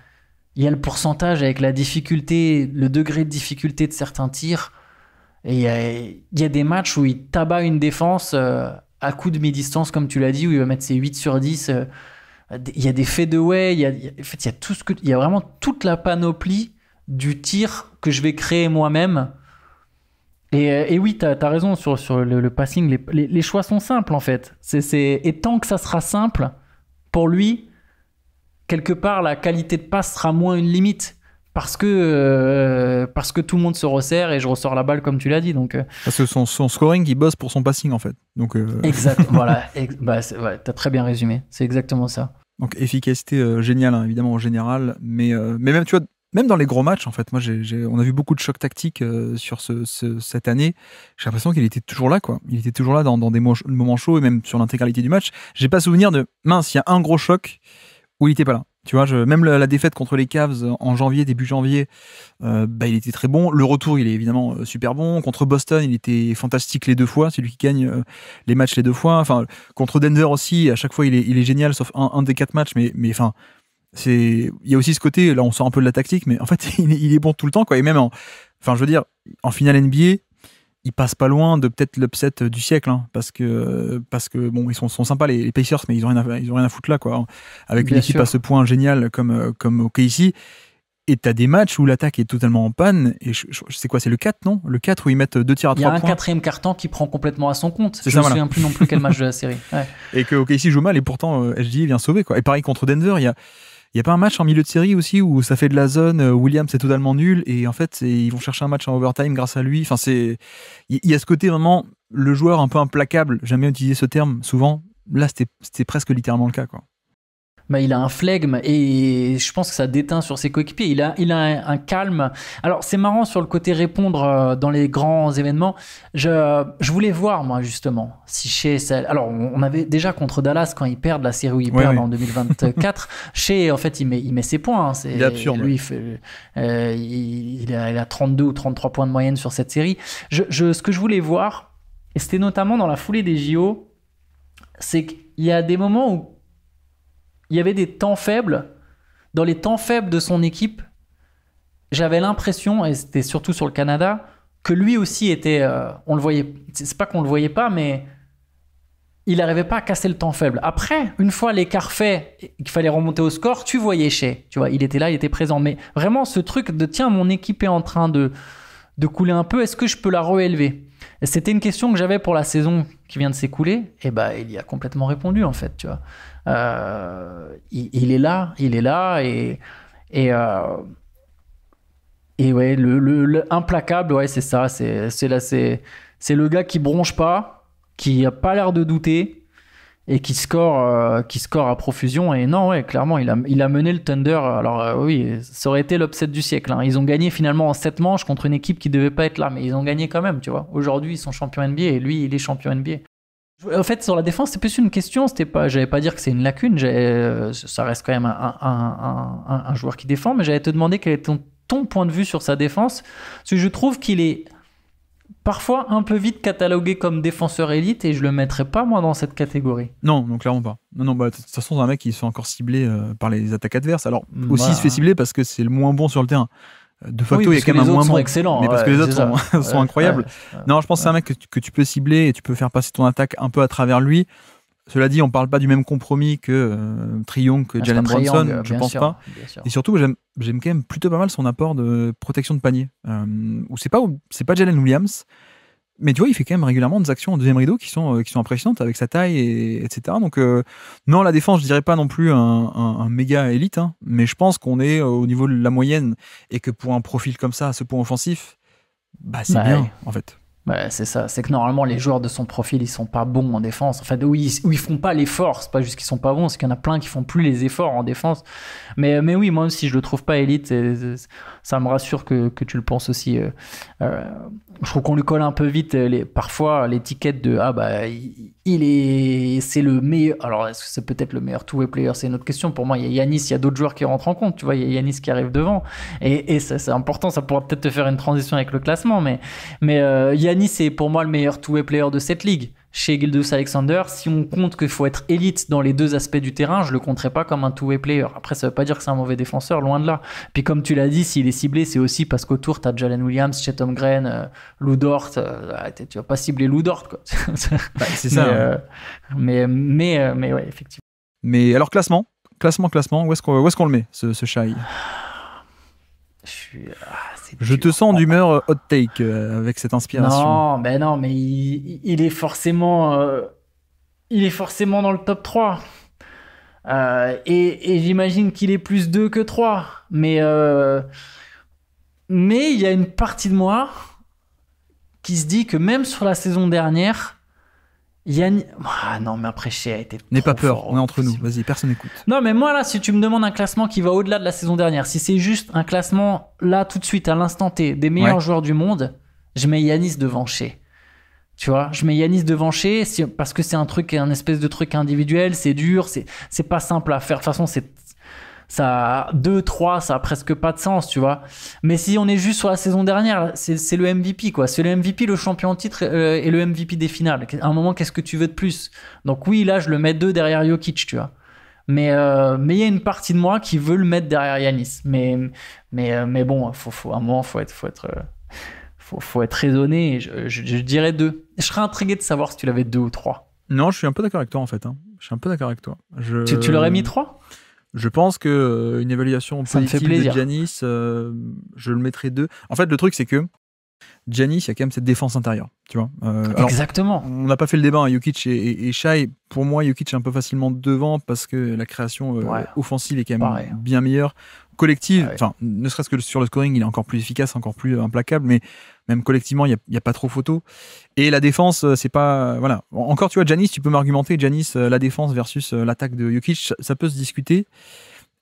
le pourcentage avec la difficulté, le degré de difficulté de certains tirs. Et il y a des matchs où il tabat une défense à coup de mi-distance, comme tu l'as dit, où il va mettre ses 8 sur 10. Il y a des fadeaways, en fait, il y a vraiment toute la panoplie du tir que je vais créer moi-même. Et oui, t'as raison sur le passing. Les choix sont simples, en fait. Et tant que ça sera simple, pour lui, quelque part, la qualité de passe sera moins une limite. Parce que tout le monde se resserre et je ressors la balle, comme tu l'as dit. Donc, parce que son scoring, il bosse pour son passing, en fait. Donc, exact, voilà. Ouais, t'as très bien résumé. C'est exactement ça. Donc, efficacité géniale, hein, évidemment, en général. Mais même, tu vois, même dans les gros matchs, en fait, moi, on a vu beaucoup de chocs tactiques sur cette année. J'ai l'impression qu'il était toujours là, quoi. Il était toujours là dans des moments chauds et même sur l'intégralité du match. J'ai pas souvenir de, mince, il y a un gros choc où il était pas là. Tu vois, même la défaite contre les Cavs en janvier, début janvier, il était très bon. Le retour, il est évidemment super bon. Contre Boston, il était fantastique les 2 fois. C'est lui qui gagne les matchs les 2 fois. Enfin, contre Denver aussi, à chaque fois, il est génial, sauf un des 4 matchs. Mais enfin, il y a aussi ce côté, là, on sort un peu de la tactique, mais en fait, il est bon tout le temps, quoi. Et même je veux dire, en finale NBA, il passe pas loin de peut-être l'upset du siècle, hein, parce que bon, ils sont sympas les Pacers, mais ils ont rien à foutre là, quoi, avec une équipe à ce point géniale comme OKC. Et t'as des matchs où l'attaque est totalement en panne, et je sais quoi, c'est le 4, non? Le 4 où ils mettent 2 tirs à 3 points. Il y a un 4e quart-temps qui prend complètement à son compte. Je me souviens plus non plus quel match de la série. Ouais. Et que OKC joue mal, et pourtant SGA vient sauver, quoi. Et pareil contre Denver, il y a pas un match en milieu de série aussi où ça fait de la zone, Williams c'est totalement nul, et en fait ils vont chercher un match en overtime grâce à lui. Enfin, il y a ce côté vraiment, le joueur un peu implacable, j'aime bien utiliser ce terme souvent, là c'était presque littéralement le cas, quoi. Bah, il a un flegme et je pense que ça déteint sur ses coéquipiers. Il a un calme. Alors, c'est marrant sur le côté répondre dans les grands événements. Je voulais voir, moi, justement, si chez... Alors, on avait déjà contre Dallas, quand ils perdent la série où ils perdent en 2024, chez, en fait, il met ses points. Hein. Il est absurde. Lui, il a 32 ou 33 points de moyenne sur cette série. Ce que je voulais voir, et c'était notamment dans la foulée des JO, c'est qu'il y a des moments où il y avait des temps faibles. Dans les temps faibles de son équipe, j'avais l'impression, et c'était surtout sur le Canada, que lui aussi était... on le voyait... C'est pas qu'on le voyait pas, mais il n'arrivait pas à casser le temps faible. Après, une fois l'écart fait, qu'il fallait remonter au score, tu voyais Shai. Tu vois, il était là, il était présent. Mais vraiment, ce truc de, tiens, mon équipe est en train de couler un peu, est-ce que je peux la réélever? Et c'était une question que j'avais pour la saison qui vient de s'écouler. Et il y a complètement répondu, en fait, tu vois. Il est là et ouais, le implacable, ouais, c'est ça, c'est le gars qui bronche pas, qui a pas l'air de douter et qui score à profusion. Et non, ouais, clairement, il a mené le Thunder. Alors oui, ça aurait été l'upset du siècle, hein. Ils ont gagné finalement en 7 manches contre une équipe qui devait pas être là, mais ils ont gagné quand même, tu vois. Aujourd'hui, ils sont champions NBA et lui, il est champion NBA. En fait, sur la défense, c'est plus une question. J'allais pas dire que c'est une lacune. Ça reste quand même un joueur qui défend, mais j'allais te demander quel est ton point de vue sur sa défense. Parce que je trouve qu'il est parfois un peu vite catalogué comme défenseur élite, et je le mettrais pas moi dans cette catégorie. Non, clairement pas. Non, de toute façon, c'est un mec qui se fait encore cibler par les attaques adverses. Alors aussi, il se fait cibler parce que c'est le moins bon sur le terrain. De facto, il y a quand même un moins bon. Excellents, mais parce que les autres sont incroyables. Non, je pense que c'est un mec que tu peux cibler et tu peux faire passer ton attaque un peu à travers lui. Cela dit, on parle pas du même compromis que Trae Young, que Jalen Brunson, je pense pas. Et surtout, j'aime quand même plutôt pas mal son apport de protection de panier. Où c'est pas Jalen Williams, mais tu vois, il fait quand même régulièrement des actions en deuxième rideau qui sont impressionnantes avec sa taille, etc. Donc, non, la défense, je dirais pas non plus un méga élite, hein, mais je pense qu'on est au niveau de la moyenne et que pour un profil comme ça, à ce point offensif, c'est bien, en fait. Ouais, c'est ça. C'est que normalement, les joueurs de son profil, ils sont pas bons en défense. En fait, où ils font pas l'effort. C'est pas juste qu'ils sont pas bons, c'est qu'il y en a plein qui font plus les efforts en défense. Mais oui, moi, si je le trouve pas élite, ça me rassure que tu le penses aussi. Je trouve qu'on lui colle un peu vite parfois l'étiquette de c'est le meilleur. Alors, est-ce que c'est peut-être le meilleur two-way player? C'est une autre question. Pour moi, il y a Giannis, il y a d'autres joueurs qui rentrent en compte. Tu vois, il y a Giannis qui arrive devant. Et ça, c'est important. Ça pourra peut-être te faire une transition avec le classement. Mais Giannis est pour moi le meilleur two-way player de cette ligue. Chez Gilgeous-Alexander, si on compte qu'il faut être élite dans les deux aspects du terrain, je le compterai pas comme un two-way player. Après, ça veut pas dire que c'est un mauvais défenseur, loin de là. Puis comme tu l'as dit, s'il est ciblé, c'est aussi parce qu'autour, tu as Jalen Williams, Chet Holmgren, Lou Dort. Tu vas pas cibler Lou Dort, quoi. C'est ça. Mais ouais, effectivement. Mais alors, classement, où est-ce qu'on le met, ce Shai? Je te sens d'humeur hot take avec cette inspiration. Non, mais il est forcément dans le top 3. Et j'imagine qu'il est plus 2 que 3. Mais il y a une partie de moi qui se dit que même sur la saison dernière, non, mais après, Shai a été. N'aie pas peur, on est entre nous. Vas-y, personne n'écoute. Non, mais moi, là, si tu me demandes un classement qui va au-delà de la saison dernière, si c'est juste un classement, là, tout de suite, à l'instant T, des meilleurs joueurs du monde, je mets Giannis devant Shai. Tu vois, je mets Giannis devant Shai parce que c'est un espèce de truc individuel, c'est dur, c'est pas simple à faire. De toute façon, ça 2-3, ça a presque pas de sens, tu vois. Mais si on est juste sur la saison dernière, c'est le MVP, quoi. C'est le MVP, le champion en titre et le MVP des finales. À un moment, qu'est-ce que tu veux de plus? Donc oui, là, je le mets 2 derrière Jokic, tu vois. Mais il y a une partie de moi qui veut le mettre derrière Giannis. Mais bon, à un moment, faut être raisonné. Je dirais 2. Je serais intrigué de savoir si tu l'avais 2 ou 3. Non, je suis un peu d'accord avec toi, en fait. Je suis un peu d'accord avec toi. Tu l'aurais mis 3? Je pense qu'une évaluation positive de Giannis, je le mettrais 2. En fait, le truc, c'est que Giannis, il y a quand même cette défense intérieure. Tu vois. Exactement. On n'a pas fait le débat, hein, Jokic et Shai. Pour moi, Jokic est un peu facilement devant parce que la création offensive est quand même bien meilleure. Collective, ne serait-ce que sur le scoring, il est encore plus efficace, encore plus implacable, mais même collectivement, il n'y a pas trop photo. Et la défense, c'est pas. Voilà. Encore, tu vois, Giannis, tu peux m'argumenter, Giannis, la défense versus l'attaque de Jokic, ça peut se discuter.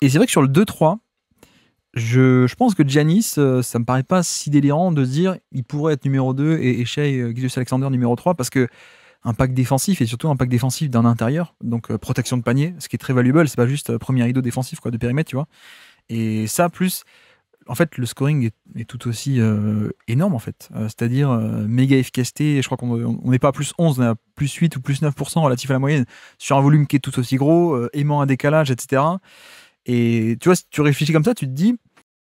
Et c'est vrai que sur le 2-3, je pense que Giannis, ça me paraît pas si délirant de se dire il pourrait être numéro 2 et Shai Gilgeous-Alexander numéro 3 parce que impact défensif et surtout impact défensif d'un intérieur, donc protection de panier, ce qui est très valuable, c'est pas juste premier rideau défensif de périmètre, tu vois. Et ça, plus, en fait, le scoring est tout aussi énorme, en fait. C'est-à-dire méga efficacité. Je crois qu'on n'est pas à plus 11, on est à plus 8 ou plus 9% relatif à la moyenne sur un volume qui est tout aussi gros, aimant un décalage, etc. Et tu vois, si tu réfléchis comme ça, tu te dis,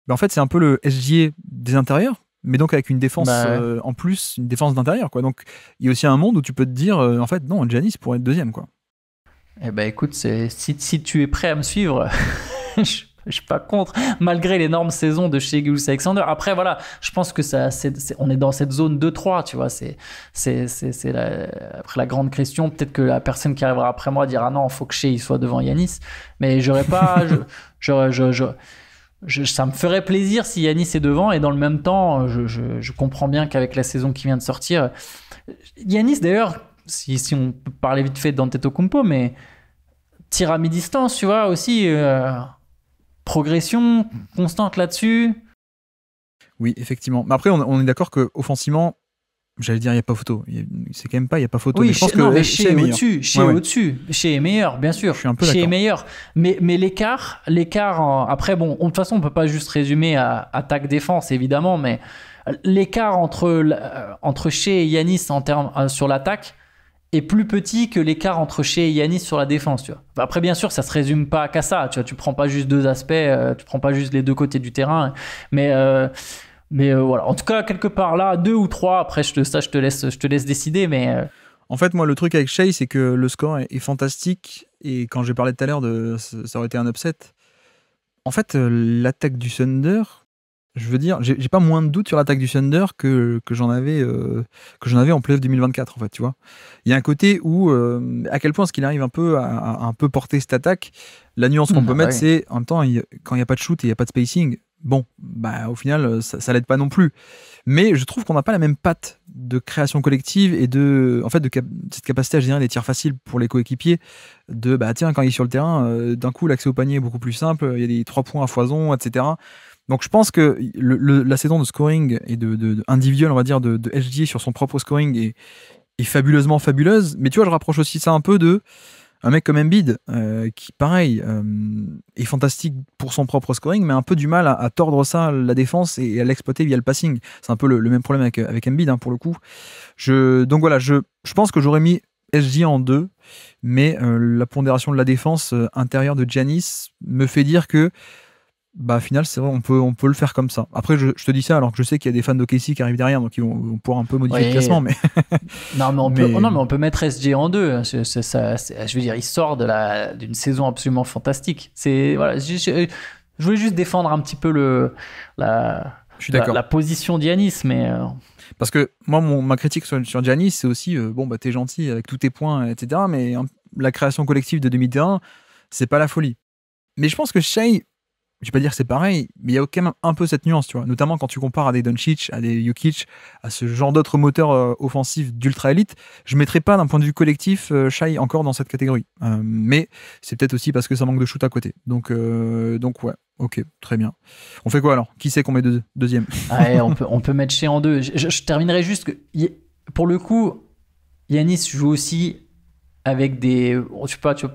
en fait, c'est un peu le SGA des intérieurs, mais donc avec une défense en plus, une défense d'intérieur, quoi. Donc, il y a aussi un monde où tu peux te dire, en fait, non, Giannis pourrait être deuxième, quoi. Eh ben, écoute, si tu es prêt à me suivre, je suis pas contre, malgré l'énorme saison de Shai Gilgeous-Alexander. Après, voilà, je pense que on est dans cette zone 2-3, tu vois. Après la grande question, peut-être que la personne qui arrivera après moi dira non, il faut que Shai soit devant Giannis. Mais j'aurais pas. Ça me ferait plaisir si Giannis est devant, et dans le même temps, je comprends bien qu'avec la saison qui vient de sortir, Giannis, d'ailleurs, si on peut parler vite fait d'Antetokounmpo, mais tir à mi-distance, tu vois, aussi. Progression constante là-dessus. Oui, effectivement. Mais après, on est d'accord qu'offensivement, j'allais dire, il n'y a pas photo. C'est quand même pas, il n'y a pas photo. Oui, mais je pense que Shai est au-dessus. Shai est au-dessus. Shai est meilleur, bien sûr. Je suis un peu Shai d'accord. est meilleur. Mais l'écart après, bon, de toute façon, on ne peut pas juste résumer à attaque-défense, évidemment, mais l'écart entre Shai et Giannis sur l'attaque est plus petit que l'écart entre Shai et Giannis sur la défense, tu vois. Après, bien sûr, ça se résume pas qu'à ça, tu vois. Tu prends pas juste deux aspects, tu prends pas juste les deux côtés du terrain, mais voilà. En tout cas, quelque part là, 2 ou 3. Après, je te laisse décider, mais. En fait, moi, le truc avec Shai, c'est que le score est fantastique, et quand j'ai parlé tout à l'heure de ça aurait été un upset. En fait, l'attaque du Thunder. Je veux dire, j'ai pas moins de doute sur l'attaque du Thunder que j'en avais en playoff 2024, en fait, tu vois. Il y a un côté où, à quel point est-ce qu'il arrive un peu à un peu porter cette attaque. La nuance qu'on peut mettre, c'est, en même temps, quand il n'y a pas de shoot et il n'y a pas de spacing, bon, bah, au final, ça l'aide pas non plus. Mais je trouve qu'on n'a pas la même patte de création collective et en fait, cette capacité à générer des tirs faciles pour les coéquipiers. Bah, tiens, quand il est sur le terrain, d'un coup, l'accès au panier est beaucoup plus simple. Il y a des 3 points à foison, etc. Donc, je pense que la saison de scoring et de individuel, on va dire, de SGA sur son propre scoring est fabuleusement fabuleuse. Mais tu vois, je rapproche aussi ça un peu de un mec comme Embiid, qui, pareil, est fantastique pour son propre scoring, mais a un peu du mal à tordre ça, la défense, et à l'exploiter via le passing. C'est un peu le même problème avec Embiid, hein, pour le coup. Donc voilà, je pense que j'aurais mis SJ en 2, mais la pondération de la défense intérieure de Giannis me fait dire que, bah, au final, c'est vrai, on peut le faire comme ça. Après, je te dis ça alors que je sais qu'il y a des fans d'OKC qui arrivent derrière, donc ils vont pouvoir un peu modifier le classement. Mais non, mais on peut mettre SG en 2. Je veux dire, il sort d'une saison absolument fantastique. Voilà, je voulais juste défendre un petit peu la position d'Giannis, mais... Parce que moi, ma critique sur Giannis, c'est aussi, bah, t'es gentil avec tous tes points, etc. Mais la création collective de demi-terrain, c'est pas la folie. Mais je pense que Shai, je vais pas dire que c'est pareil, mais il y a quand même un peu cette nuance, tu vois. Notamment quand tu compares à des Doncic, à des Jokic, à ce genre d'autres moteurs offensifs d'ultra élite. Je mettrais pas d'un point de vue collectif Shai encore dans cette catégorie. Mais c'est peut-être aussi parce que ça manque de shoot à côté. Donc ouais, ok, très bien. On fait quoi alors? Qui c'est qu'on met deuxième? Ouais, on peut mettre Shai en 2. Je terminerai juste que, pour le coup, Giannis joue aussi avec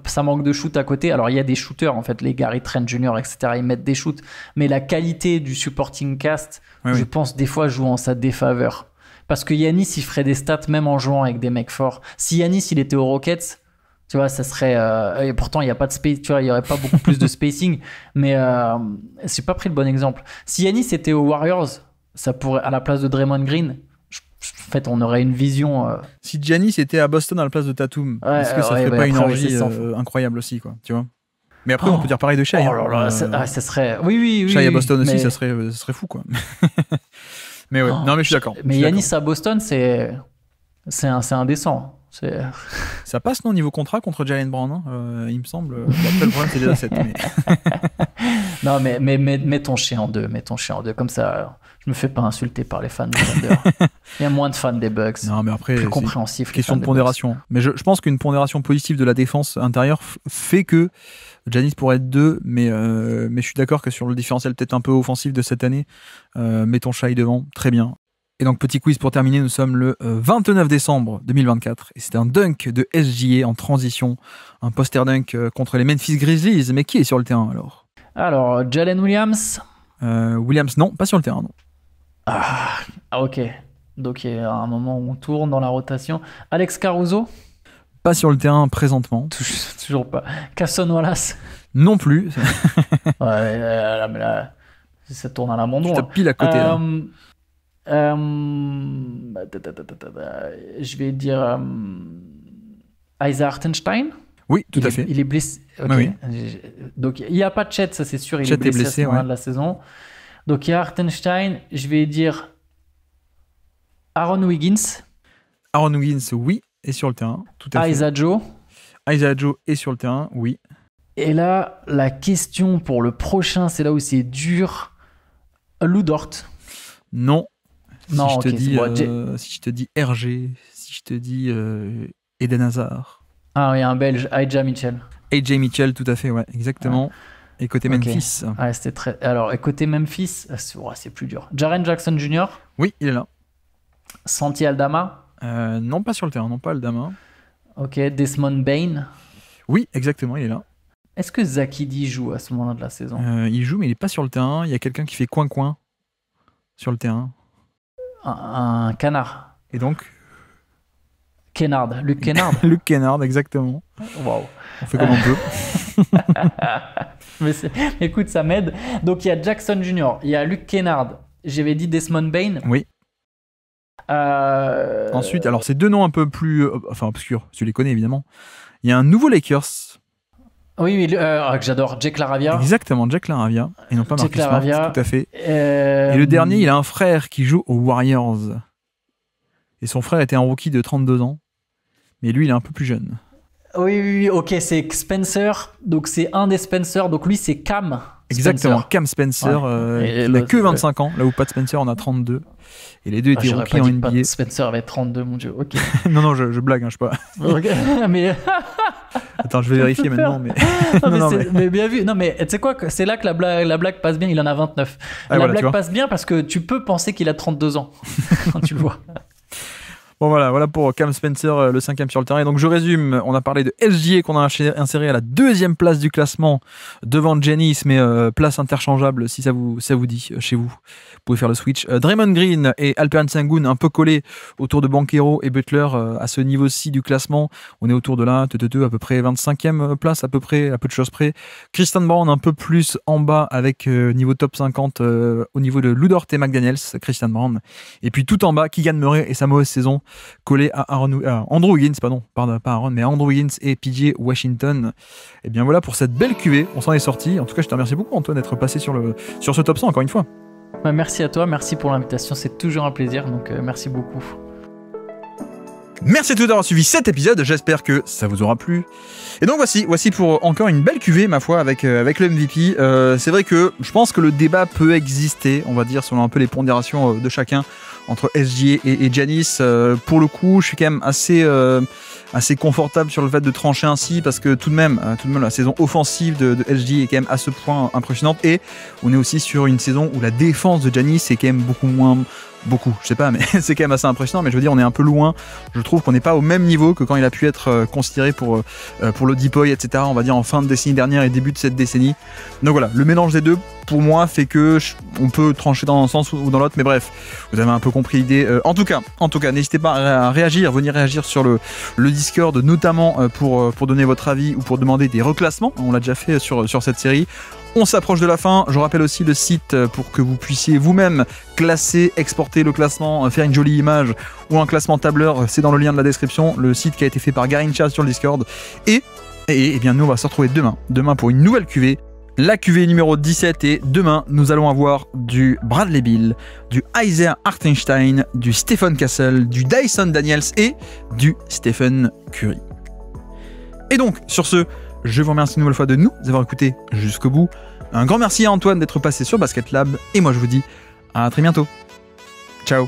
ça manque de shoot à côté. Alors il y a des shooters en fait, les Gary Trent Jr., etc. Ils mettent des shoots, mais la qualité du supporting cast, je pense des fois joue en sa défaveur. Parce que Giannis, il ferait des stats même en jouant avec des mecs forts. Si Giannis il était aux Rockets, tu vois, ça serait. Et pourtant il y a pas de space, tu vois, il y aurait pas beaucoup plus de spacing. Mais j'ai pas pris le bon exemple. Si Giannis était aux Warriors, ça pourrait, à la place de Draymond Green. En fait, on aurait une vision. Si Giannis était à Boston à la place de Tatum, est-ce que ça ferait pas une orgie incroyable aussi, quoi, tu vois? Mais après, on peut dire pareil de Shai. Ça serait. Oui. Shai à Boston aussi, ça serait fou, quoi. Mais ouais, non, mais je suis d'accord. Mais Giannis à Boston, c'est indécent. Ça passe, non, niveau contrat contre Jaylen Brown, hein, il me semble. Après, le problème, c'est déjà 7. Mais... non, mais mets ton chien en 2. Mets ton chien en 2. Comme ça, je me fais pas insulter par les fans de Thunder. Il y a moins de fans des Bucks. Non, mais après, plus compréhensif. Question de pondération. Mais je pense qu'une pondération positive de la défense intérieure fait que Giannis pourrait être 2, mais je suis d'accord que sur le différentiel peut-être un peu offensif de cette année, mettons Shai devant, très bien. Et donc, petit quiz pour terminer, nous sommes le 29 décembre 2024 et c'est un dunk de SGA en transition, un poster dunk contre les Memphis Grizzlies. Mais qui est sur le terrain alors? Jalen Williams. Williams, non, pas sur le terrain, non. Ah, ok. Donc, il y a un moment où on tourne dans la rotation. Alex Caruso. Pas sur le terrain présentement. Toujours pas. Cason Wallace. Non plus. Ouais, mais là, ça tourne à l'abandon. Tu tapes pile à côté. Je vais dire Isaiah Hartenstein. Oui, tout à fait. Il est blessé. Okay. Oui. Donc il n'y a pas de Chet, ça c'est sûr. Il est blessé à ce moment-là de la saison. Donc il y a Hartenstein. Je vais dire Aaron Wiggins. Aaron Wiggins, oui, est sur le terrain. Tout à fait. Isaiah Joe. Isaiah Joe est sur le terrain, oui. Et là, la question pour le prochain, c'est là où c'est dur. Lou Dort. Non. Non, si je te dis RG, si je te dis Eden Hazard. Ah oui, un Belge, AJ Mitchell. AJ Mitchell, tout à fait, ouais, exactement. Ouais. Et côté Memphis. Ouais, c'était très. Alors, et côté Memphis, c'est plus dur. Jaren Jackson Jr. Oui, il est là. Santi Aldama. Non, pas sur le terrain, non pas Aldama. Ok, Desmond Bane. Oui, exactement, il est là. Est-ce que Zakidi joue à ce moment-là de la saison? Il joue, mais il n'est pas sur le terrain. Il y a quelqu'un qui fait coin-coin sur le terrain. Un canard. Et donc Luke Kennard. Luke Kennard, exactement. Waouh. On fait comme on peut. mais écoute, ça m'aide. Donc il y a Jackson Jr., il y a Luke Kennard. J'avais dit Desmond Bane. Oui. Ensuite, alors c'est deux noms un peu plus obscurs. Tu les connais évidemment. Il y a un nouveau Lakers. Oui, que j'adore, Jack LaRavia. Exactement, Jack LaRavia. Et non pas Marcus Smart, tout à fait. Et le dernier, il a un frère qui joue aux Warriors. Et son frère était un rookie de 32 ans. Mais lui, il est un peu plus jeune. Oui, ok, c'est Spencer. Donc c'est un des Spencer. Donc lui, c'est Cam. Exactement, Cam Spencer, il n'a que 25 ans, là où Pat Spencer en a 32. Et les deux étaient rookies en NBA. Pat Spencer avait 32, mon Dieu, ok. non, je blague, je sais pas. mais... Attends, je vais vérifier maintenant. Mais bien vu. Non, mais tu sais quoi, c'est là que la blague passe bien, il en a 29. La blague passe bien parce que tu peux penser qu'il a 32 ans quand tu le vois. Bon voilà pour Cam Spencer, le 5e sur le terrain. Et donc je résume, on a parlé de SGA qu'on a inséré à la 2e place du classement devant Giannis, mais place interchangeable si ça vous dit chez vous. Vous pouvez faire le switch. Draymond Green et Alperen Sengun un peu collés autour de Banchero et Butler à ce niveau-ci du classement. On est autour de là, à peu près 25e place, à peu de choses près. Christian Brown un peu plus en bas avec niveau top 50 au niveau de Lou Dort et McDaniels, Christian Brown. Et puis tout en bas, Keegan Murray et sa mauvaise saison collé à Andrew Wiggins, pas Aaron, mais Andrew Wiggins et PJ Washington. Et bien voilà pour cette belle cuvée, on s'en est sorti. En tout cas, je te remercie beaucoup Antoine d'être passé sur ce top 100 encore une fois. Merci à toi, merci pour l'invitation, c'est toujours un plaisir, donc merci beaucoup. Merci à tous d'avoir suivi cet épisode, j'espère que ça vous aura plu. Et donc voici pour encore une belle cuvée, ma foi, avec le MVP. C'est vrai que je pense que le débat peut exister, on va dire, selon un peu les pondérations de chacun, entre SGA et Giannis. Pour le coup, je suis quand même assez confortable sur le fait de trancher ainsi, parce que tout de même la saison offensive de SGA est quand même à ce point impressionnante, et on est aussi sur une saison où la défense de Giannis est quand même je sais pas, mais c'est quand même assez impressionnant. Mais je veux dire, on est un peu loin. Je trouve qu'on n'est pas au même niveau que quand il a pu être considéré pour le Depoy, etc. On va dire en fin de décennie dernière et début de cette décennie. Donc voilà, le mélange des deux, pour moi, fait que on peut trancher dans un sens ou dans l'autre. Mais bref, vous avez un peu compris l'idée. En tout cas, n'hésitez pas à venir réagir sur le Discord, notamment pour donner votre avis ou pour demander des reclassements. On l'a déjà fait sur cette série. On s'approche de la fin. Je rappelle aussi le site pour que vous puissiez vous-même classer, exporter le classement, faire une jolie image ou un classement tableur. C'est dans le lien de la description. Le site qui a été fait par Garincha sur le Discord. Et bien nous on va se retrouver demain pour une nouvelle cuvée. La cuvée numéro 17, et demain nous allons avoir du Bradley Beal, du Isaiah Hartenstein, du Stephen Castle, du Dyson Daniels et du Stephen Curry. Et donc sur ce, je vous remercie une nouvelle fois de nous avoir écoutés jusqu'au bout. Un grand merci à Antoine d'être passé sur Basket Lab. Et moi je vous dis à très bientôt. Ciao.